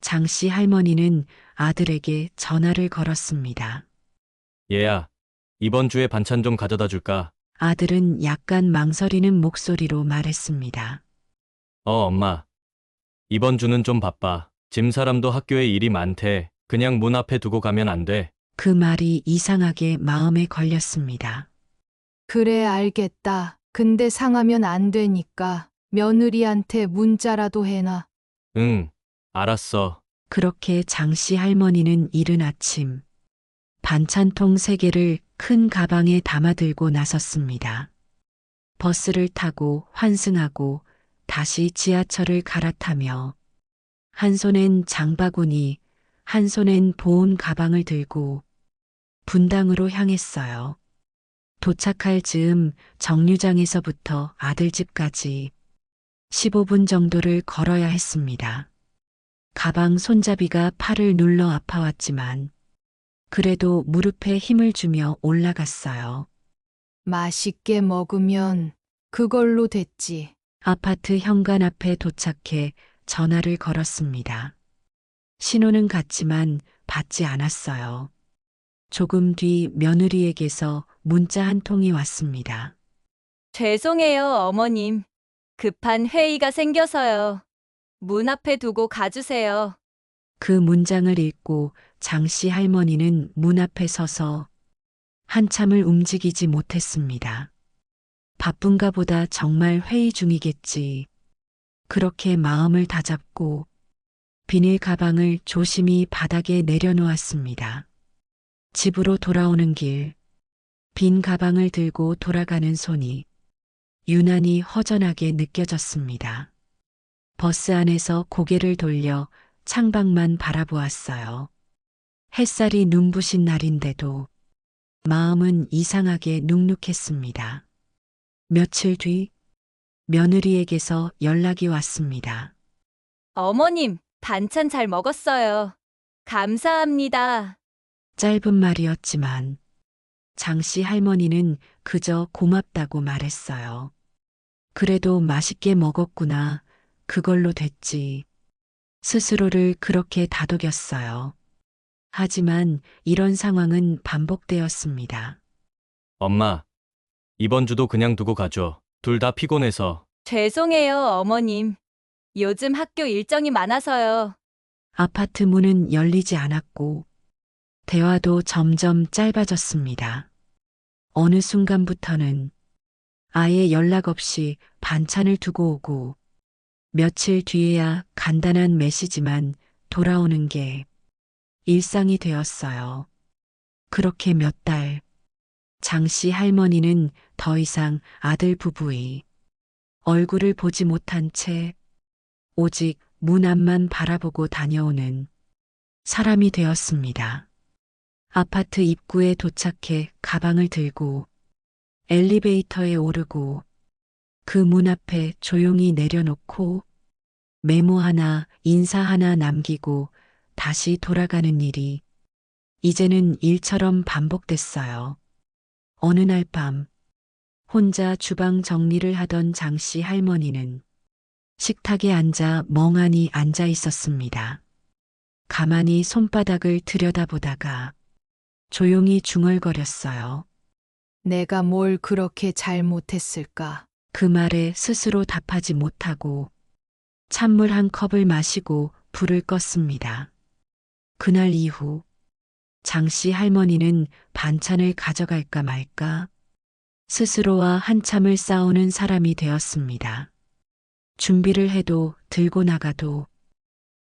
Speaker 4: 장씨 할머니는 아들에게 전화를 걸었습니다.
Speaker 3: 얘야, 이번 주에 반찬 좀 가져다 줄까?
Speaker 4: 아들은 약간 망설이는 목소리로 말했습니다.
Speaker 3: 엄마. 이번 주는 좀 바빠. 집사람도 학교에 일이 많대. 그냥 문 앞에 두고 가면 안 돼.
Speaker 4: 그 말이 이상하게 마음에 걸렸습니다.
Speaker 1: 그래, 알겠다. 근데 상하면 안 되니까 며느리한테 문자라도 해놔.
Speaker 3: 응, 알았어.
Speaker 4: 그렇게 장씨 할머니는 이른 아침 반찬통 3개를 큰 가방에 담아들고 나섰습니다. 버스를 타고 환승하고 다시 지하철을 갈아타며 한 손엔 장바구니, 한 손엔 보온 가방을 들고 분당으로 향했어요. 도착할 즈음 정류장에서부터 아들 집까지 15분 정도를 걸어야 했습니다. 가방 손잡이가 팔을 눌러 아파왔지만 그래도 무릎에 힘을 주며 올라갔어요.
Speaker 1: 맛있게 먹으면 그걸로 됐지.
Speaker 4: 아파트 현관 앞에 도착해 전화를 걸었습니다. 신호는 갔지만 받지 않았어요. 조금 뒤 며느리에게서 문자 한 통이 왔습니다.
Speaker 2: 죄송해요, 어머님. 급한 회의가 생겨서요. 문 앞에 두고 가주세요.
Speaker 4: 그 문장을 읽고 장씨 할머니는 문 앞에 서서 한참을 움직이지 못했습니다. 바쁜가 보다 정말 회의 중이겠지. 그렇게 마음을 다잡고 비닐 가방을 조심히 바닥에 내려놓았습니다. 집으로 돌아오는 길, 빈 가방을 들고 돌아가는 손이 유난히 허전하게 느껴졌습니다. 버스 안에서 고개를 돌려 창밖만 바라보았어요. 햇살이 눈부신 날인데도 마음은 이상하게 눅눅했습니다. 며칠 뒤 며느리에게서 연락이 왔습니다.
Speaker 2: 어머님, 반찬 잘 먹었어요. 감사합니다.
Speaker 4: 짧은 말이었지만 장씨 할머니는 그저 고맙다고 말했어요. 그래도 맛있게 먹었구나. 그걸로 됐지. 스스로를 그렇게 다독였어요. 하지만 이런 상황은 반복되었습니다.
Speaker 3: 엄마, 이번 주도 그냥 두고 가죠. 둘 다 피곤해서.
Speaker 2: 죄송해요, 어머님. 요즘 학교 일정이 많아서요.
Speaker 4: 아파트 문은 열리지 않았고 대화도 점점 짧아졌습니다. 어느 순간부터는 아예 연락 없이 반찬을 두고 오고 며칠 뒤에야 간단한 메시지만 돌아오는 게 일상이 되었어요. 그렇게 몇 달, 장씨 할머니는 더 이상 아들 부부의 얼굴을 보지 못한 채 오직 문 앞만 바라보고 다녀오는 사람이 되었습니다. 아파트 입구에 도착해 가방을 들고 엘리베이터에 오르고 그 문 앞에 조용히 내려놓고 메모 하나, 인사 하나 남기고 다시 돌아가는 일이 이제는 일처럼 반복됐어요. 어느 날 밤 혼자 주방 정리를 하던 장씨 할머니는 식탁에 앉아 멍하니 앉아 있었습니다. 가만히 손바닥을 들여다보다가 조용히 중얼거렸어요.
Speaker 1: 내가 뭘 그렇게 잘못했을까?
Speaker 4: 그 말에 스스로 답하지 못하고 찬물 한 컵을 마시고 불을 껐습니다. 그날 이후 장씨 할머니는 반찬을 가져갈까 말까 스스로와 한참을 싸우는 사람이 되었습니다. 준비를 해도 들고 나가도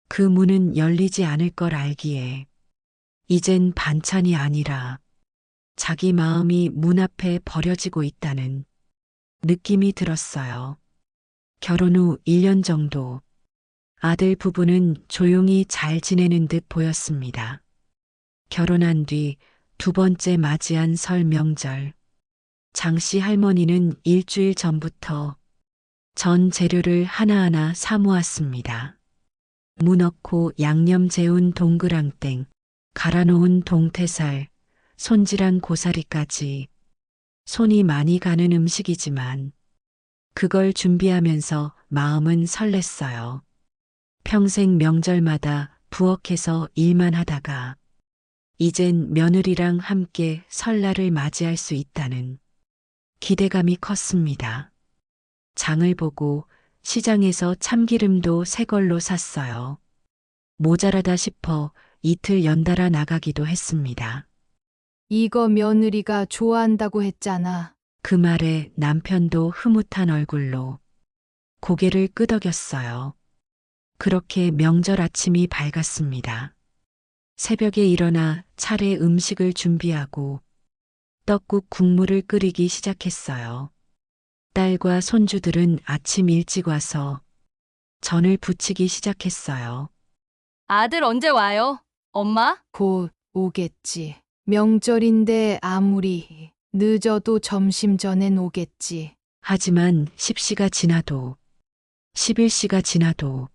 Speaker 4: 그 문은 열리지 않을 걸 알기에 이젠 반찬이 아니라 자기 마음이 문 앞에 버려지고 있다는 느낌이 들었어요. 결혼 후 1년 정도 아들 부부는 조용히 잘 지내는 듯 보였습니다. 결혼한 뒤 두 번째 맞이한 설 명절. 장씨 할머니는 일주일 전부터 전 재료를 하나하나 사모았습니다. 무 넣고 양념 재운 동그랑땡, 갈아놓은 동태살, 손질한 고사리까지 손이 많이 가는 음식이지만 그걸 준비하면서 마음은 설렜어요. 평생 명절마다 부엌에서 일만 하다가 이젠 며느리랑 함께 설날을 맞이할 수 있다는 기대감이 컸습니다. 장을 보고 시장에서 참기름도 새 걸로 샀어요. 모자라다 싶어 이틀 연달아 나가기도 했습니다.
Speaker 1: 이거 며느리가 좋아한다고 했잖아.
Speaker 4: 그 말에 남편도 흐뭇한 얼굴로 고개를 끄덕였어요. 그렇게 명절 아침이 밝았습니다. 새벽에 일어나 차례 음식을 준비하고 떡국 국물을 끓이기 시작했어요. 딸과 손주들은 아침 일찍 와서 전을 부치기 시작했어요.
Speaker 2: 아들 언제 와요? 엄마?
Speaker 1: 곧 오겠지. 명절인데 아무리 늦어도 점심 전엔 오겠지.
Speaker 4: 하지만 10시가 지나도 11시가 지나도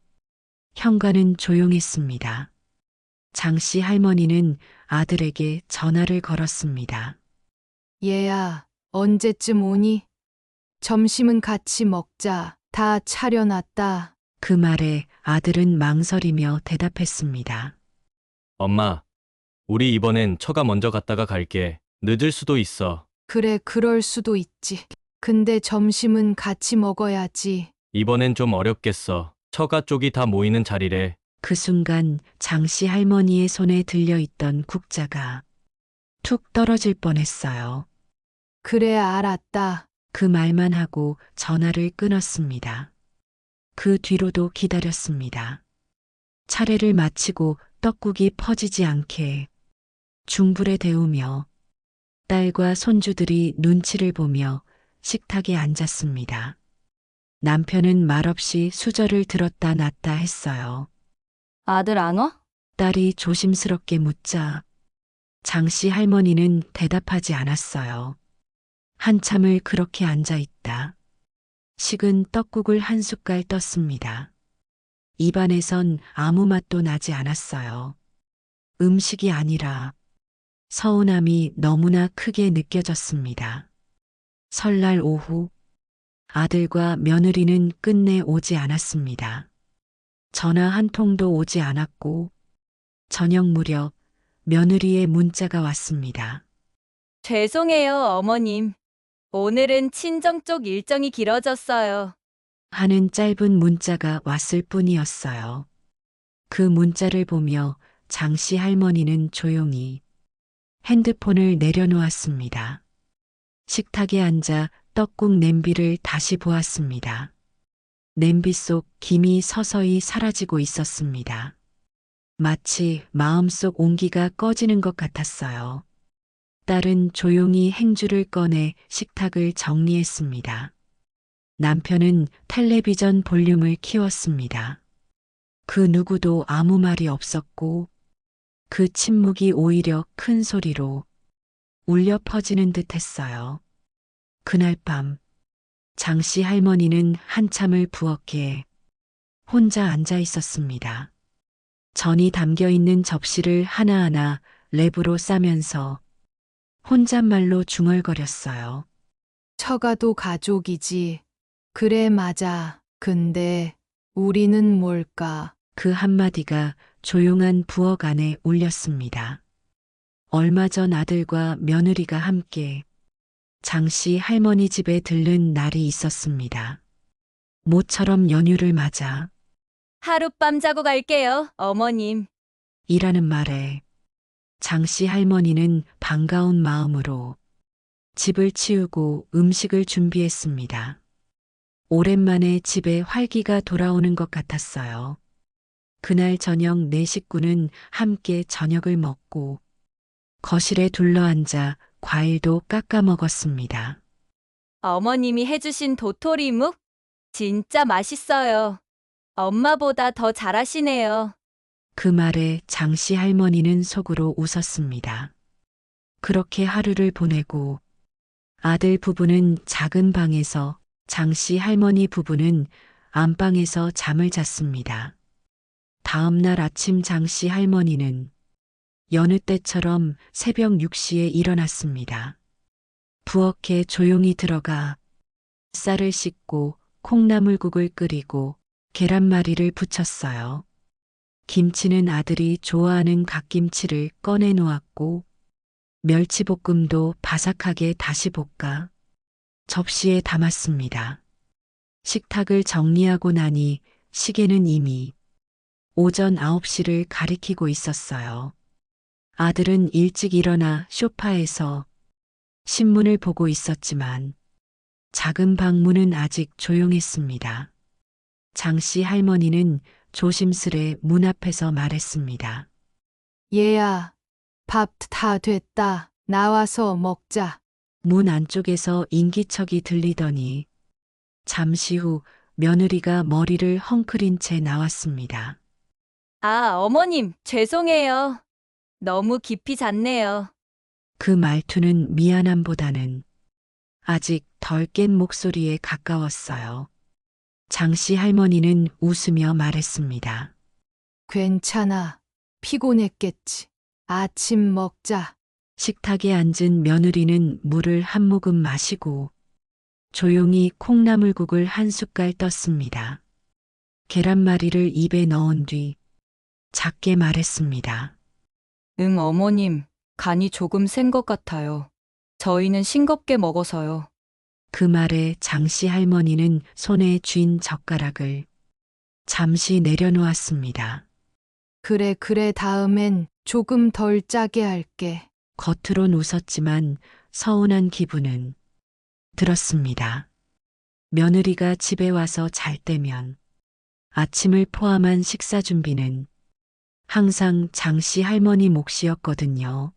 Speaker 4: 현관은 조용했습니다. 장씨 할머니는 아들에게 전화를 걸었습니다.
Speaker 1: 얘야, 언제쯤 오니? 점심은 같이 먹자. 다 차려놨다.
Speaker 4: 그 말에 아들은 망설이며 대답했습니다.
Speaker 3: 엄마, 우리 이번엔 처가 먼저 갔다가 갈게. 늦을 수도 있어.
Speaker 1: 그래, 그럴 수도 있지. 근데 점심은 같이 먹어야지.
Speaker 3: 이번엔 좀 어렵겠어. 처가 쪽이 다 모이는 자리래.
Speaker 4: 그 순간 장씨 할머니의 손에 들려있던 국자가 툭 떨어질 뻔했어요.
Speaker 1: 그래, 알았다.
Speaker 4: 그 말만 하고 전화를 끊었습니다. 그 뒤로도 기다렸습니다. 차례를 마치고 떡국이 퍼지지 않게 중불에 데우며 딸과 손주들이 눈치를 보며 식탁에 앉았습니다. 남편은 말없이 수저를 들었다 놨다 했어요.
Speaker 2: 아들 안 와?
Speaker 4: 딸이 조심스럽게 묻자 장씨 할머니는 대답하지 않았어요. 한참을 그렇게 앉아 있다. 식은 떡국을 한 숟갈 떴습니다. 입안에선 아무 맛도 나지 않았어요. 음식이 아니라 서운함이 너무나 크게 느껴졌습니다. 설날 오후 아들과 며느리는 끝내 오지 않았습니다. 전화 한 통도 오지 않았고 저녁 무렵 며느리의 문자가 왔습니다.
Speaker 2: 죄송해요, 어머님. 오늘은 친정 쪽 일정이 길어졌어요.
Speaker 4: 하는 짧은 문자가 왔을 뿐이었어요. 그 문자를 보며 장씨 할머니는 조용히 핸드폰을 내려놓았습니다. 식탁에 앉아 떡국 냄비를 다시 보았습니다. 냄비 속 김이 서서히 사라지고 있었습니다. 마치 마음속 온기가 꺼지는 것 같았어요. 딸은 조용히 행주를 꺼내 식탁을 정리했습니다. 남편은 텔레비전 볼륨을 키웠습니다. 그 누구도 아무 말이 없었고 그 침묵이 오히려 큰 소리로 울려 퍼지는 듯 했어요. 그날 밤 장씨 할머니는 한참을 부엌에 혼자 앉아 있었습니다. 전이 담겨 있는 접시를 하나하나 랩으로 싸면서 혼잣말로 중얼거렸어요.
Speaker 1: 처가도 가족이지. 그래, 맞아. 근데 우리는 뭘까?
Speaker 4: 그 한마디가 조용한 부엌 안에 울렸습니다. 얼마 전 아들과 며느리가 함께 장씨 할머니 집에 들른 날이 있었습니다. 모처럼 연휴를 맞아
Speaker 2: 하룻밤 자고 갈게요, 어머님.
Speaker 4: 이라는 말에 장씨 할머니는 반가운 마음으로 집을 치우고 음식을 준비했습니다. 오랜만에 집에 활기가 돌아오는 것 같았어요. 그날 저녁 네 식구는 함께 저녁을 먹고 거실에 둘러앉아 과일도 깎아 먹었습니다.
Speaker 2: 어머님이 해주신 도토리묵? 진짜 맛있어요. 엄마보다 더 잘하시네요.
Speaker 4: 그 말에 장씨 할머니는 속으로 웃었습니다. 그렇게 하루를 보내고 아들 부부는 작은 방에서 장씨 할머니 부부는 안방에서 잠을 잤습니다. 다음 날 아침 장씨 할머니는 여느 때처럼 새벽 6시에 일어났습니다. 부엌에 조용히 들어가 쌀을 씻고 콩나물국을 끓이고 계란말이를 부쳤어요. 김치는 아들이 좋아하는 갓김치를 꺼내 놓았고 멸치볶음도 바삭하게 다시 볶아 접시에 담았습니다. 식탁을 정리하고 나니 시계는 이미 오전 9시를 가리키고 있었어요. 아들은 일찍 일어나 소파에서 신문을 보고 있었지만 작은 방 문은 아직 조용했습니다. 장씨 할머니는 조심스레 문 앞에서 말했습니다.
Speaker 1: 얘야, 밥 다 됐다. 나와서 먹자.
Speaker 4: 문 안쪽에서 인기척이 들리더니 잠시 후 며느리가 머리를 헝클인 채 나왔습니다.
Speaker 2: 아, 어머님, 죄송해요. 너무 깊이 잤네요.
Speaker 4: 그 말투는 미안함보다는 아직 덜 깬 목소리에 가까웠어요. 장씨 할머니는 웃으며 말했습니다.
Speaker 1: 괜찮아. 피곤했겠지. 아침 먹자.
Speaker 4: 식탁에 앉은 며느리는 물을 한 모금 마시고 조용히 콩나물국을 한 숟갈 떴습니다. 계란말이를 입에 넣은 뒤 작게 말했습니다.
Speaker 2: 어머님, 간이 조금 센 것 같아요. 저희는 싱겁게 먹어서요.
Speaker 4: 그 말에 장씨 할머니는 손에 쥔 젓가락을 잠시 내려놓았습니다.
Speaker 1: 그래, 다음엔 조금 덜 짜게 할게.
Speaker 4: 겉으론 웃었지만 서운한 기분은 들었습니다. 며느리가 집에 와서 잘 때면 아침을 포함한 식사 준비는 항상 장씨 할머니 몫이었거든요.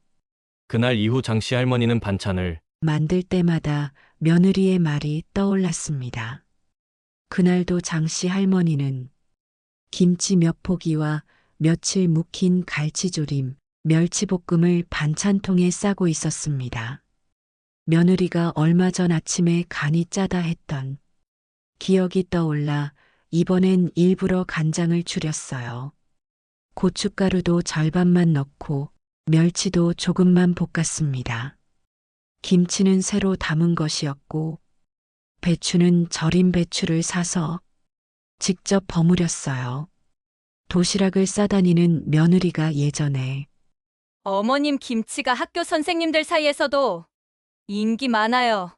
Speaker 3: 그날 이후 장씨 할머니는 반찬을
Speaker 4: 만들 때마다 며느리의 말이 떠올랐습니다. 그날도 장씨 할머니는 김치 몇 포기와 며칠 묵힌 갈치조림, 멸치볶음을 반찬통에 싸고 있었습니다. 며느리가 얼마 전 아침에 간이 짜다 했던 기억이 떠올라 이번엔 일부러 간장을 줄였어요. 고춧가루도 절반만 넣고 멸치도 조금만 볶았습니다. 김치는 새로 담은 것이었고 배추는 절인 배추를 사서 직접 버무렸어요. 도시락을 싸다니는 며느리가 예전에
Speaker 2: 어머님 김치가 학교 선생님들 사이에서도 인기 많아요.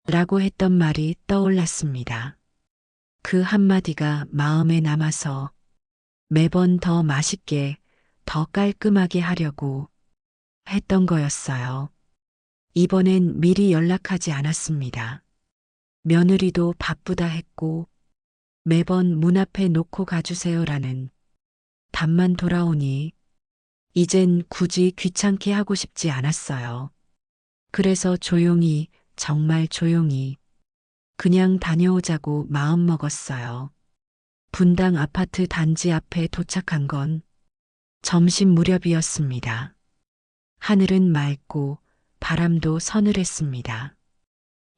Speaker 4: 라고 했던 말이 떠올랐습니다. 그 한마디가 마음에 남아서 매번 더 맛있게, 더 깔끔하게 하려고 했던 거였어요. 이번엔 미리 연락하지 않았습니다. 며느리도 바쁘다 했고 매번 문 앞에 놓고 가주세요라는 답만 돌아오니 이젠 굳이 귀찮게 하고 싶지 않았어요. 그래서 조용히, 정말 조용히 그냥 다녀오자고 마음먹었어요. 분당 아파트 단지 앞에 도착한 건 점심 무렵이었습니다. 하늘은 맑고 바람도 서늘했습니다.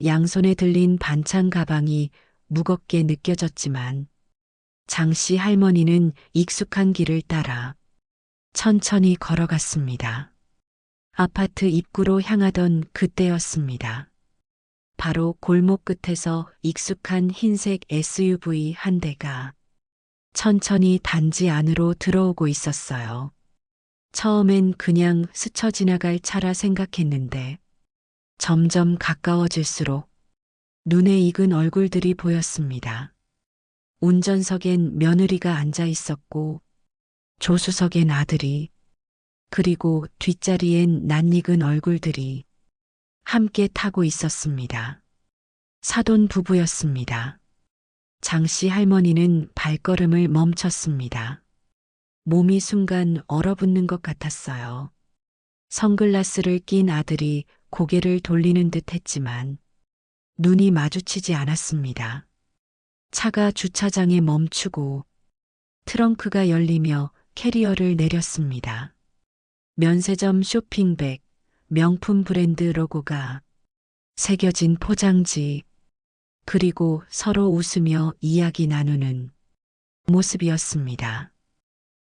Speaker 4: 양손에 들린 반찬 가방이 무겁게 느껴졌지만 장씨 할머니는 익숙한 길을 따라 천천히 걸어갔습니다. 아파트 입구로 향하던 그때였습니다. 바로 골목 끝에서 익숙한 흰색 SUV 한 대가 천천히 단지 안으로 들어오고 있었어요. 처음엔 그냥 스쳐 지나갈 차라 생각했는데 점점 가까워질수록 눈에 익은 얼굴들이 보였습니다. 운전석엔 며느리가 앉아 있었고 조수석엔 아들이, 그리고 뒷자리엔 낯익은 얼굴들이 함께 타고 있었습니다. 사돈 부부였습니다. 장씨 할머니는 발걸음을 멈췄습니다. 몸이 순간 얼어붙는 것 같았어요. 선글라스를 낀 아들이 고개를 돌리는 듯 했지만 눈이 마주치지 않았습니다. 차가 주차장에 멈추고 트렁크가 열리며 캐리어를 내렸습니다. 면세점 쇼핑백, 명품 브랜드 로고가 새겨진 포장지, 그리고 서로 웃으며 이야기 나누는 모습이었습니다.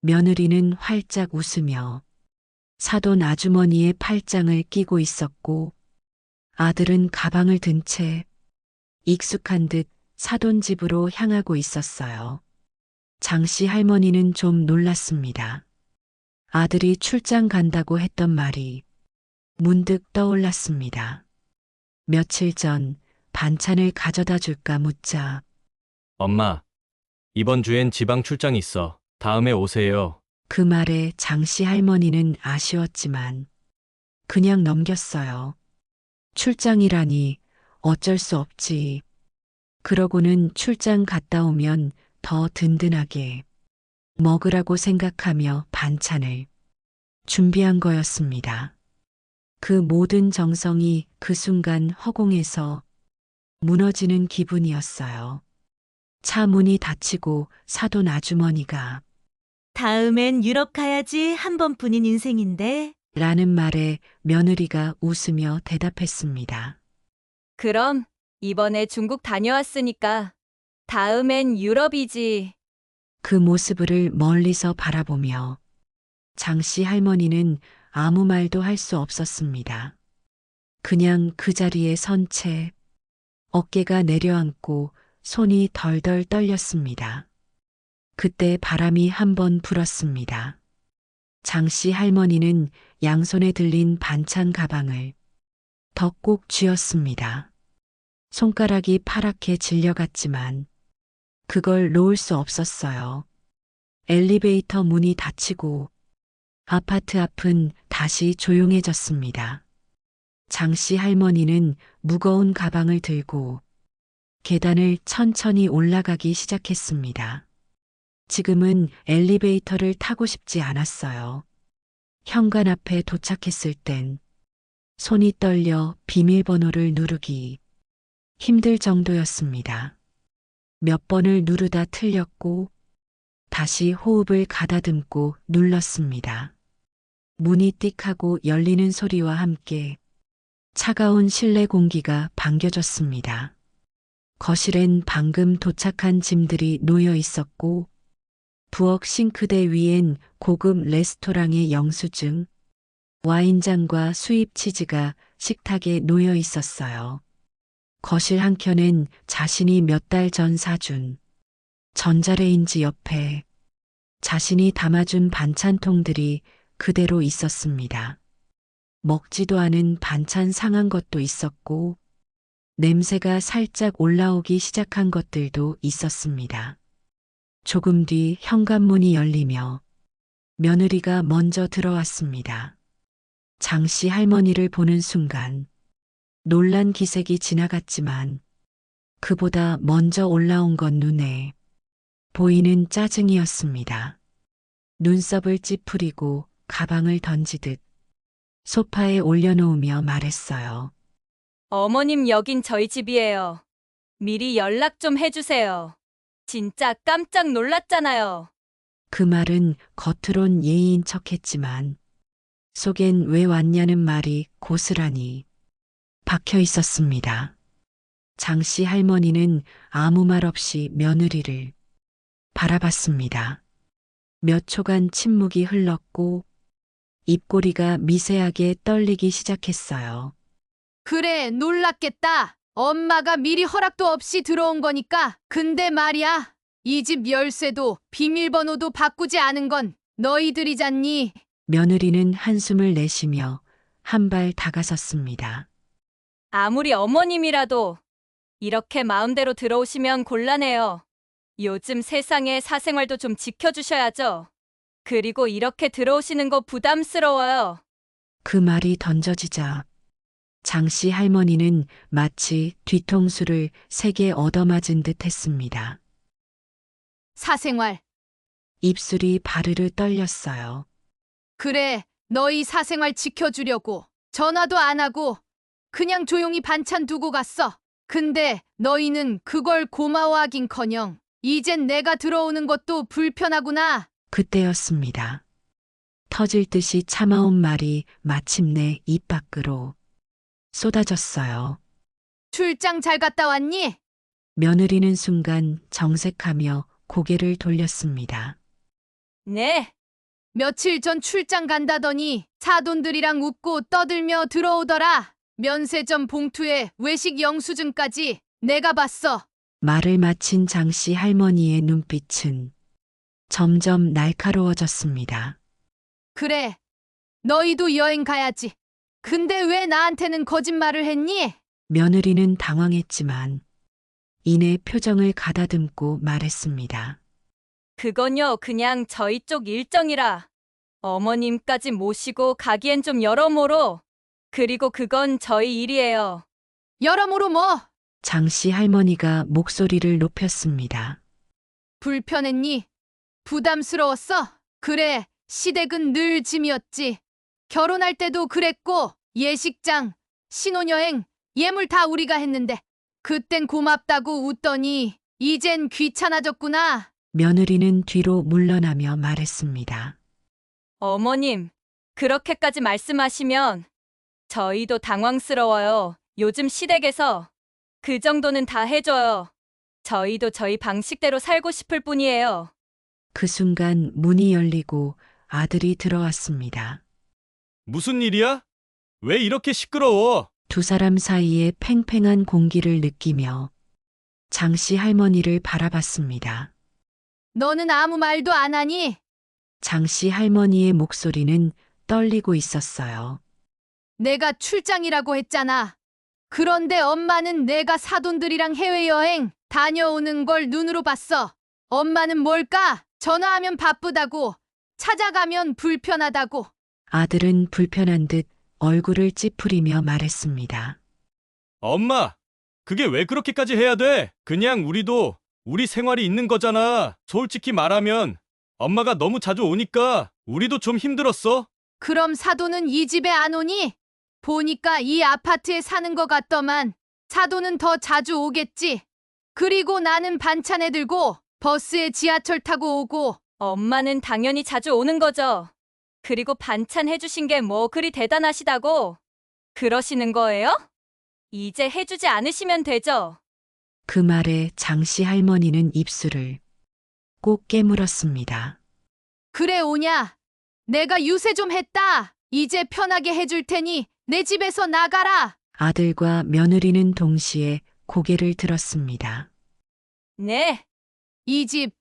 Speaker 4: 며느리는 활짝 웃으며 사돈 아주머니의 팔짱을 끼고 있었고 아들은 가방을 든 채 익숙한 듯 사돈 집으로 향하고 있었어요. 장씨 할머니는 좀 놀랐습니다. 아들이 출장 간다고 했던 말이 문득 떠올랐습니다. 며칠 전 반찬을 가져다 줄까 묻자
Speaker 3: 엄마, 이번 주엔 지방 출장 있어. 다음에 오세요.
Speaker 4: 그 말에 장씨 할머니는 아쉬웠지만 그냥 넘겼어요. 출장이라니 어쩔 수 없지. 그러고는 출장 갔다 오면 더 든든하게 먹으라고 생각하며 반찬을 준비한 거였습니다. 그 모든 정성이 그 순간 허공에서 무너지는 기분이었어요. 차 문이 닫히고 사돈 아주머니가
Speaker 5: 다음엔 유럽 가야지 한 번뿐인 인생인데.
Speaker 4: 라는 말에 며느리가 웃으며 대답했습니다.
Speaker 2: 그럼 이번에 중국 다녀왔으니까 다음엔 유럽이지.
Speaker 4: 그 모습을 멀리서 바라보며 장씨 할머니는 아무 말도 할 수 없었습니다. 그냥 그 자리에 선 채 어깨가 내려앉고 손이 덜덜 떨렸습니다. 그때 바람이 한번 불었습니다. 장씨 할머니는 양손에 들린 반찬 가방을 더 꼭 쥐었습니다. 손가락이 파랗게 질려갔지만 그걸 놓을 수 없었어요. 엘리베이터 문이 닫히고 아파트 앞은 다시 조용해졌습니다. 장씨 할머니는 무거운 가방을 들고 계단을 천천히 올라가기 시작했습니다. 지금은 엘리베이터를 타고 싶지 않았어요. 현관 앞에 도착했을 땐 손이 떨려 비밀번호를 누르기 힘들 정도였습니다. 몇 번을 누르다 틀렸고 다시 호흡을 가다듬고 눌렀습니다. 문이 띡 하고 열리는 소리와 함께 차가운 실내 공기가 반겨졌습니다. 거실엔 방금 도착한 짐들이 놓여 있었고 부엌 싱크대 위엔 고급 레스토랑의 영수증, 와인잔과 수입 치즈가 식탁에 놓여 있었어요. 거실 한켠엔 자신이 몇 달 전 사준 전자레인지 옆에 자신이 담아준 반찬통들이 그대로 있었습니다. 먹지도 않은 반찬 상한 것도 있었고 냄새가 살짝 올라오기 시작한 것들도 있었습니다. 조금 뒤 현관문이 열리며 며느리가 먼저 들어왔습니다. 장씨 할머니를 보는 순간 놀란 기색이 지나갔지만 그보다 먼저 올라온 건 눈에 보이는 짜증이었습니다. 눈썹을 찌푸리고 가방을 던지듯 소파에 올려놓으며 말했어요.
Speaker 2: 어머님, 여긴 저희 집이에요. 미리 연락 좀 해주세요. 진짜 깜짝 놀랐잖아요.
Speaker 4: 그 말은 겉으론 예의인 척했지만 속엔 왜 왔냐는 말이 고스란히 박혀 있었습니다. 장씨 할머니는 아무 말 없이 며느리를 바라봤습니다. 몇 초간 침묵이 흘렀고 입꼬리가 미세하게 떨리기 시작했어요.
Speaker 1: 그래, 놀랐겠다. 엄마가 미리 허락도 없이 들어온 거니까. 근데 말이야, 이 집 열쇠도 비밀번호도 바꾸지 않은 건 너희들이잖니.
Speaker 4: 며느리는 한숨을 내쉬며 한 발 다가섰습니다.
Speaker 2: 아무리 어머님이라도 이렇게 마음대로 들어오시면 곤란해요. 요즘 세상에 사생활도 좀 지켜주셔야죠. 그리고 이렇게 들어오시는 거 부담스러워요.
Speaker 4: 그 말이 던져지자 장씨 할머니는 마치 뒤통수를 세게 얻어맞은 듯 했습니다.
Speaker 1: 사생활.
Speaker 4: 입술이 바르르 떨렸어요.
Speaker 1: 그래, 너희 사생활 지켜주려고 전화도 안 하고 그냥 조용히 반찬 두고 갔어. 근데 너희는 그걸 고마워하긴커녕 이젠 내가 들어오는 것도 불편하구나.
Speaker 4: 그때였습니다. 터질 듯이 참아온 말이 마침내 입 밖으로 쏟아졌어요.
Speaker 1: 출장 잘 갔다 왔니?
Speaker 4: 며느리는 순간 정색하며 고개를 돌렸습니다.
Speaker 2: 네,
Speaker 1: 며칠 전 출장 간다더니 사돈들이랑 웃고 떠들며 들어오더라. 면세점 봉투에 외식 영수증까지 내가 봤어.
Speaker 4: 말을 마친 장씨 할머니의 눈빛은 점점 날카로워졌습니다.
Speaker 1: 그래, 너희도 여행 가야지. 근데 왜 나한테는 거짓말을 했니?
Speaker 4: 며느리는 당황했지만 이내 표정을 가다듬고 말했습니다.
Speaker 2: 그건요, 그냥 저희 쪽 일정이라 어머님까지 모시고 가기엔 좀 여러모로. 그리고 그건 저희 일이에요.
Speaker 1: 여러모로 뭐?
Speaker 4: 장씨 할머니가 목소리를 높였습니다.
Speaker 1: 불편했니? 부담스러웠어? 그래, 시댁은 늘 짐이었지. 결혼할 때도 그랬고 예식장, 신혼여행, 예물 다 우리가 했는데 그땐 고맙다고 웃더니 이젠 귀찮아졌구나.
Speaker 4: 며느리는 뒤로 물러나며 말했습니다.
Speaker 2: 어머님, 그렇게까지 말씀하시면 저희도 당황스러워요. 요즘 시댁에서 그 정도는 다 해줘요. 저희도 저희 방식대로 살고 싶을 뿐이에요.
Speaker 4: 그 순간 문이 열리고 아들이 들어왔습니다.
Speaker 3: 무슨 일이야? 왜 이렇게 시끄러워?
Speaker 4: 두 사람 사이에 팽팽한 공기를 느끼며 장씨 할머니를 바라봤습니다.
Speaker 1: 너는 아무 말도 안 하니?
Speaker 4: 장씨 할머니의 목소리는 떨리고 있었어요.
Speaker 1: 내가 출장이라고 했잖아. 그런데 엄마는 내가 사돈들이랑 해외여행 다녀오는 걸 눈으로 봤어. 엄마는 뭘까? 전화하면 바쁘다고, 찾아가면 불편하다고.
Speaker 4: 아들은 불편한 듯 얼굴을 찌푸리며 말했습니다.
Speaker 3: 엄마, 그게 왜 그렇게까지 해야 돼? 그냥 우리도 우리 생활이 있는 거잖아. 솔직히 말하면 엄마가 너무 자주 오니까 우리도 좀 힘들었어.
Speaker 1: 그럼 사돈은 이 집에 안 오니? 보니까 이 아파트에 사는 것 같더만. 사돈은 더 자주 오겠지. 그리고 나는 반찬에 들고 버스에 지하철 타고 오고.
Speaker 2: 엄마는 당연히 자주 오는 거죠. 그리고 반찬 해주신 게 뭐 그리 대단하시다고 그러시는 거예요? 이제 해주지 않으시면 되죠.
Speaker 4: 그 말에 장씨 할머니는 입술을 꼭 깨물었습니다.
Speaker 1: 그래 오냐? 내가 유세 좀 했다. 이제 편하게 해줄 테니 내 집에서 나가라.
Speaker 4: 아들과 며느리는 동시에 고개를 들었습니다.
Speaker 2: 네,
Speaker 1: 이 집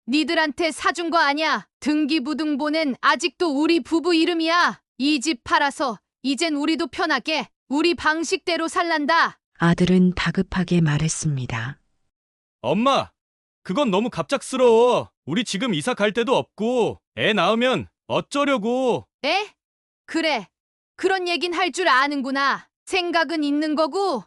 Speaker 1: 니들한테 사준 거 아냐? 등기부등본엔 아직도 우리 부부 이름이야. 이 집 팔아서 이젠 우리도 편하게 우리 방식대로 살란다.
Speaker 4: 아들은 다급하게 말했습니다.
Speaker 3: 엄마, 그건 너무 갑작스러워. 우리 지금 이사 갈 데도 없고 애 낳으면 어쩌려고.
Speaker 1: 에? 그래. 그런 얘긴 할 줄 아는구나. 생각은 있는 거고.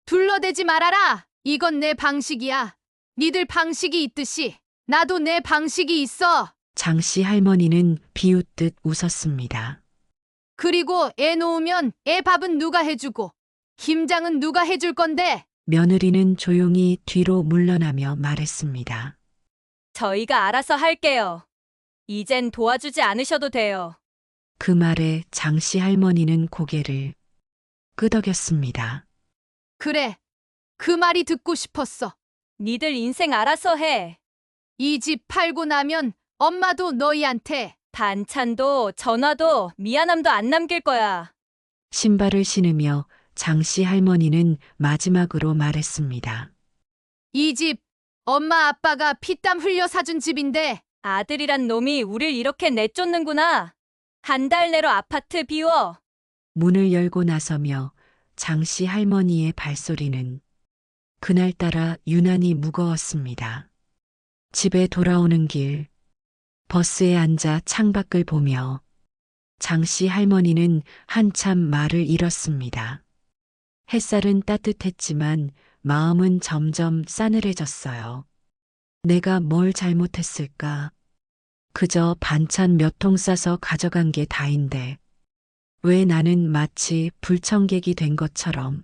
Speaker 1: 둘러대지 말아라. 이건 내 방식이야. 니들 방식이 있듯이 나도 내 방식이 있어.
Speaker 4: 장씨 할머니는 비웃듯 웃었습니다.
Speaker 1: 그리고 애 놓으면 애 밥은 누가 해주고 김장은 누가 해줄 건데?
Speaker 4: 며느리는 조용히 뒤로 물러나며 말했습니다.
Speaker 2: 저희가 알아서 할게요. 이젠 도와주지 않으셔도 돼요.
Speaker 4: 그 말에 장씨 할머니는 고개를 끄덕였습니다.
Speaker 1: 그래. 그 말이 듣고 싶었어.
Speaker 2: 니들 인생 알아서 해.
Speaker 1: 이 집 팔고 나면 엄마도 너희한테
Speaker 2: 반찬도 전화도 미안함도 안 남길 거야.
Speaker 4: 신발을 신으며 장씨 할머니는 마지막으로 말했습니다.
Speaker 1: 이 집 엄마 아빠가 피땀 흘려 사준 집인데
Speaker 2: 아들이란 놈이 우릴 이렇게 내쫓는구나. 한 달 내로 아파트 비워.
Speaker 4: 문을 열고 나서며 장씨 할머니의 발소리는 그날따라 유난히 무거웠습니다. 집에 돌아오는 길, 버스에 앉아 창밖을 보며 장씨 할머니는 한참 말을 잃었습니다. 햇살은 따뜻했지만 마음은 점점 싸늘해졌어요. 내가 뭘 잘못했을까? 그저 반찬 몇 통 싸서 가져간 게 다인데 왜 나는 마치 불청객이 된 것처럼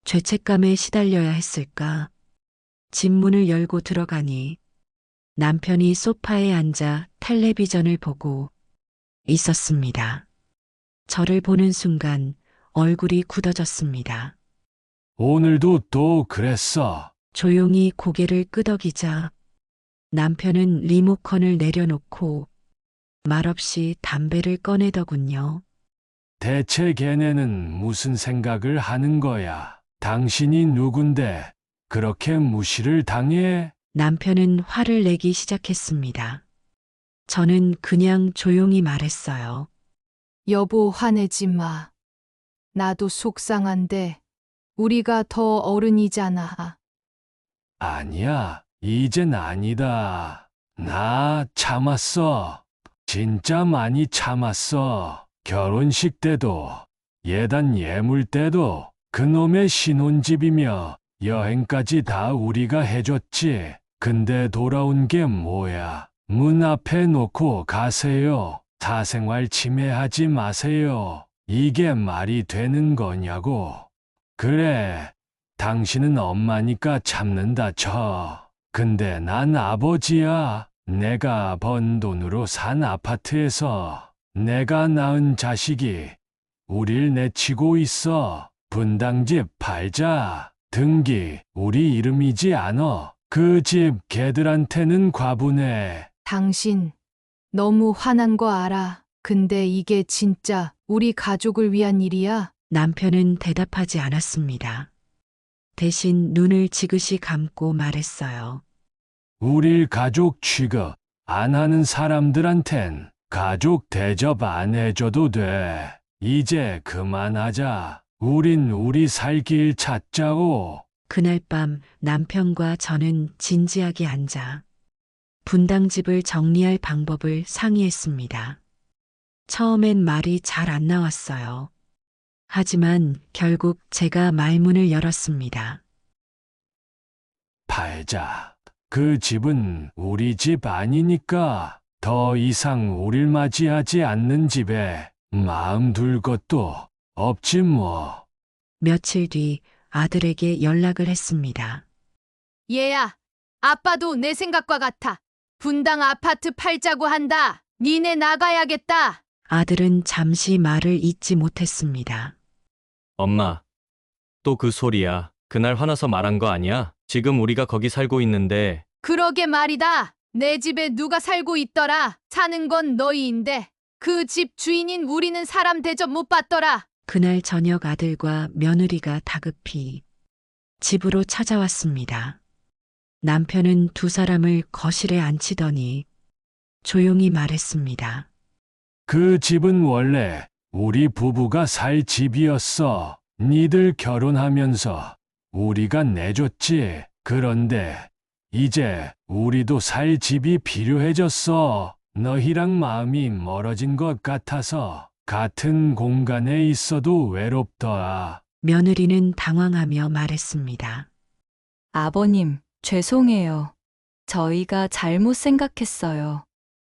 Speaker 4: 죄책감에 시달려야 했을까? 집 문을 열고 들어가니 남편이 소파에 앉아 텔레비전을 보고 있었습니다. 저를 보는 순간 얼굴이 굳어졌습니다.
Speaker 6: 오늘도 또 그랬어.
Speaker 4: 조용히 고개를 끄덕이자 남편은 리모컨을 내려놓고 말없이 담배를 꺼내더군요.
Speaker 6: 대체 걔네는 무슨 생각을 하는 거야? 당신이 누군데 그렇게 무시를 당해?
Speaker 4: 남편은 화를 내기 시작했습니다. 저는 그냥 조용히 말했어요.
Speaker 1: 여보 화내지 마. 나도 속상한데 우리가 더 어른이잖아.
Speaker 6: 아니야, 이젠 아니다. 나 참았어. 진짜 많이 참았어. 결혼식 때도, 예단 예물 때도 그놈의 신혼집이며 여행까지 다 우리가 해줬지. 근데 돌아온 게 뭐야? 문 앞에 놓고 가세요. 사생활 침해하지 마세요. 이게 말이 되는 거냐고. 그래, 당신은 엄마니까 참는다 쳐. 근데 난 아버지야. 내가 번 돈으로 산 아파트에서 내가 낳은 자식이 우릴 내치고 있어. 분당집 팔자. 등기 우리 이름이지 않어. 그 집 걔들한테는 과분해.
Speaker 1: 당신 너무 화난 거 알아. 근데 이게 진짜 우리 가족을 위한 일이야?
Speaker 4: 남편은 대답하지 않았습니다. 대신 눈을 지그시 감고 말했어요.
Speaker 6: 우릴 가족 취급 안 하는 사람들한텐 가족 대접 안 해줘도 돼. 이제 그만하자. 우린 우리 살 길 찾자고.
Speaker 4: 그날 밤 남편과 저는 진지하게 앉아 분당집을 정리할 방법을 상의했습니다. 처음엔 말이 잘 안 나왔어요. 하지만 결국 제가 말문을 열었습니다.
Speaker 6: 팔자. 그 집은 우리 집 아니니까 더 이상 우릴 맞이하지 않는 집에 마음 둘 것도 없지 뭐.
Speaker 4: 며칠 뒤 아들에게 연락을 했습니다.
Speaker 1: 얘야, 아빠도 내 생각과 같아. 분당 아파트 팔자고 한다. 니네 나가야겠다.
Speaker 4: 아들은 잠시 말을 잇지 못했습니다.
Speaker 3: 엄마, 또 그 소리야. 그날 화나서 말한 거 아니야? 지금 우리가 거기 살고 있는데
Speaker 1: 그러게 말이다. 내 집에 누가 살고 있더라. 사는 건 너희인데 그 집 주인인 우리는 사람 대접 못 받더라.
Speaker 4: 그날 저녁 아들과 며느리가 다급히 집으로 찾아왔습니다. 남편은 두 사람을 거실에 앉히더니 조용히 말했습니다.
Speaker 6: 그 집은 원래 우리 부부가 살 집이었어. 니들 결혼하면서 우리가 내줬지. 그런데 이제 우리도 살 집이 필요해졌어. 너희랑 마음이 멀어진 것 같아서 같은 공간에 있어도 외롭더라.
Speaker 4: 며느리는 당황하며 말했습니다.
Speaker 2: 아버님, 죄송해요. 저희가 잘못 생각했어요.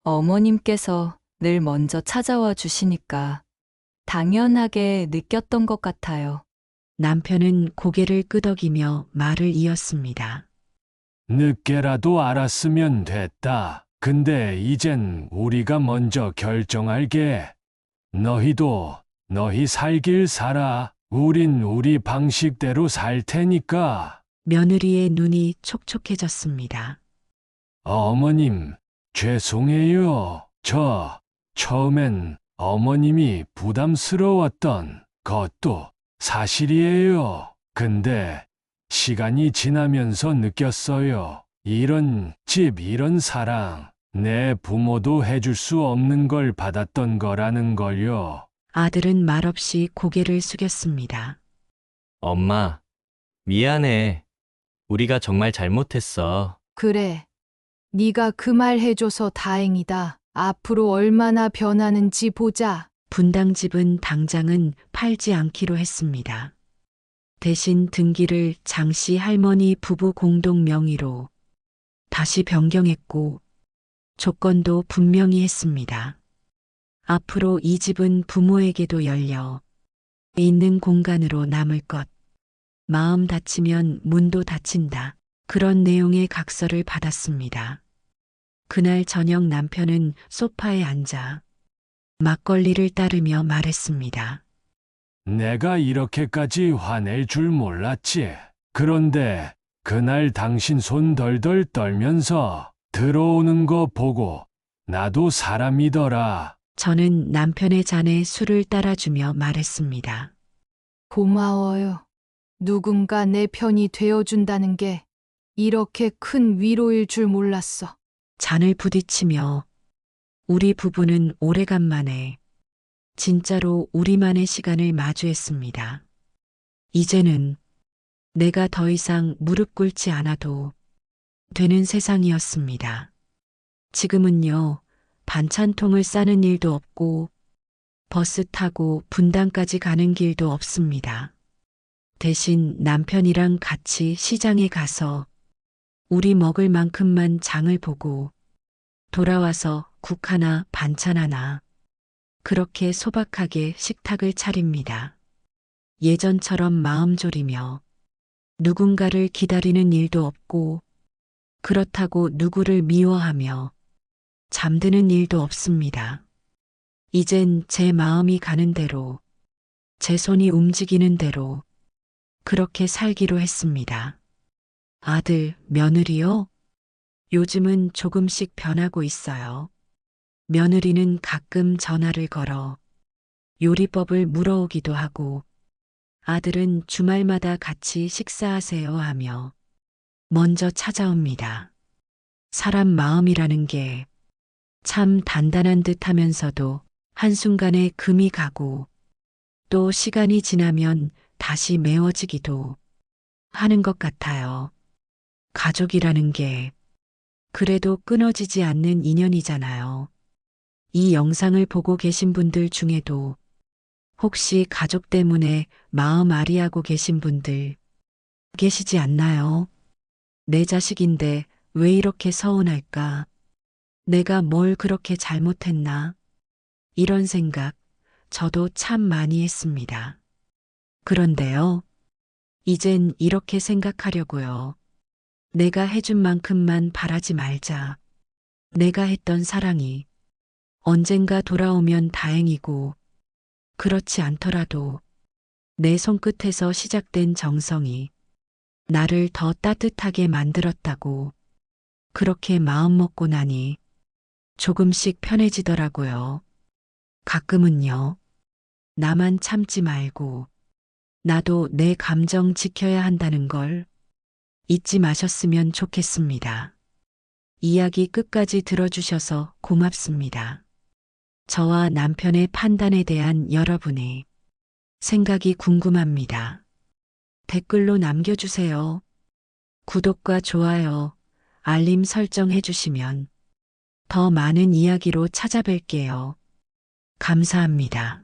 Speaker 2: 어머님께서 늘 먼저 찾아와 주시니까 당연하게 느꼈던 것 같아요.
Speaker 4: 남편은 고개를 끄덕이며 말을 이었습니다.
Speaker 6: 늦게라도 알았으면 됐다. 근데 이젠 우리가 먼저 결정할게. 너희도 너희 살길 살아. 우린 우리 방식대로 살 테니까.
Speaker 4: 며느리의 눈이 촉촉해졌습니다.
Speaker 6: 어머님, 죄송해요. 처음엔 어머님이 부담스러웠던 것도 사실이에요. 근데 시간이 지나면서 느꼈어요. 이런 집, 이런 사랑, 내 부모도 해줄 수 없는 걸 받았던 거라는 걸요.
Speaker 4: 아들은 말없이 고개를 숙였습니다.
Speaker 3: 엄마, 미안해. 우리가 정말 잘못했어.
Speaker 1: 그래. 네가 그 말 해줘서 다행이다. 앞으로 얼마나 변하는지 보자.
Speaker 4: 분당집은 당장은 팔지 않기로 했습니다. 대신 등기를 장씨 할머니 부부 공동 명의로 다시 변경했고 조건도 분명히 했습니다. 앞으로 이 집은 부모에게도 열려 있는 공간으로 남을 것. 마음 다치면 문도 닫힌다. 그런 내용의 각서를 받았습니다. 그날 저녁 남편은 소파에 앉아 막걸리를 따르며 말했습니다.
Speaker 6: 내가 이렇게까지 화낼 줄 몰랐지. 그런데 그날 당신 손 덜덜 떨면서 들어오는 거 보고 나도 사람이더라.
Speaker 4: 저는 남편의 잔에 술을 따라주며 말했습니다.
Speaker 1: 고마워요. 누군가 내 편이 되어준다는 게 이렇게 큰 위로일 줄 몰랐어.
Speaker 4: 잔을 부딪히며 우리 부부는 오래간만에 진짜로 우리만의 시간을 마주했습니다. 이제는 내가 더 이상 무릎 꿇지 않아도 되는 세상이었습니다. 지금은요, 반찬통을 싸는 일도 없고 버스 타고 분당까지 가는 길도 없습니다. 대신 남편이랑 같이 시장에 가서 우리 먹을 만큼만 장을 보고 돌아와서 국 하나 반찬 하나 그렇게 소박하게 식탁을 차립니다. 예전처럼 마음 졸이며 누군가를 기다리는 일도 없고 그렇다고 누구를 미워하며 잠드는 일도 없습니다. 이젠 제 마음이 가는 대로 제 손이 움직이는 대로 그렇게 살기로 했습니다. 아들, 며느리요? 요즘은 조금씩 변하고 있어요. 며느리는 가끔 전화를 걸어 요리법을 물어오기도 하고 아들은 주말마다 같이 식사하세요 하며 먼저 찾아옵니다. 사람 마음이라는 게 참 단단한 듯 하면서도 한순간에 금이 가고 또 시간이 지나면 다시 메워지기도 하는 것 같아요. 가족이라는 게 그래도 끊어지지 않는 인연이잖아요. 이 영상을 보고 계신 분들 중에도 혹시 가족 때문에 마음 아리하고 계신 분들 계시지 않나요? 내 자식인데 왜 이렇게 서운할까? 내가 뭘 그렇게 잘못했나? 이런 생각 저도 참 많이 했습니다. 그런데요, 이젠 이렇게 생각하려고요. 내가 해준 만큼만 바라지 말자. 내가 했던 사랑이 언젠가 돌아오면 다행이고, 그렇지 않더라도 내 손끝에서 시작된 정성이 나를 더 따뜻하게 만들었다고 그렇게 마음먹고 나니 조금씩 편해지더라고요. 가끔은요, 나만 참지 말고 나도 내 감정 지켜야 한다는 걸 잊지 마셨으면 좋겠습니다. 이야기 끝까지 들어주셔서 고맙습니다. 저와 남편의 판단에 대한 여러분의 생각이 궁금합니다. 댓글로 남겨주세요. 구독과 좋아요, 알림 설정해 주시면 더 많은 이야기로 찾아뵐게요. 감사합니다.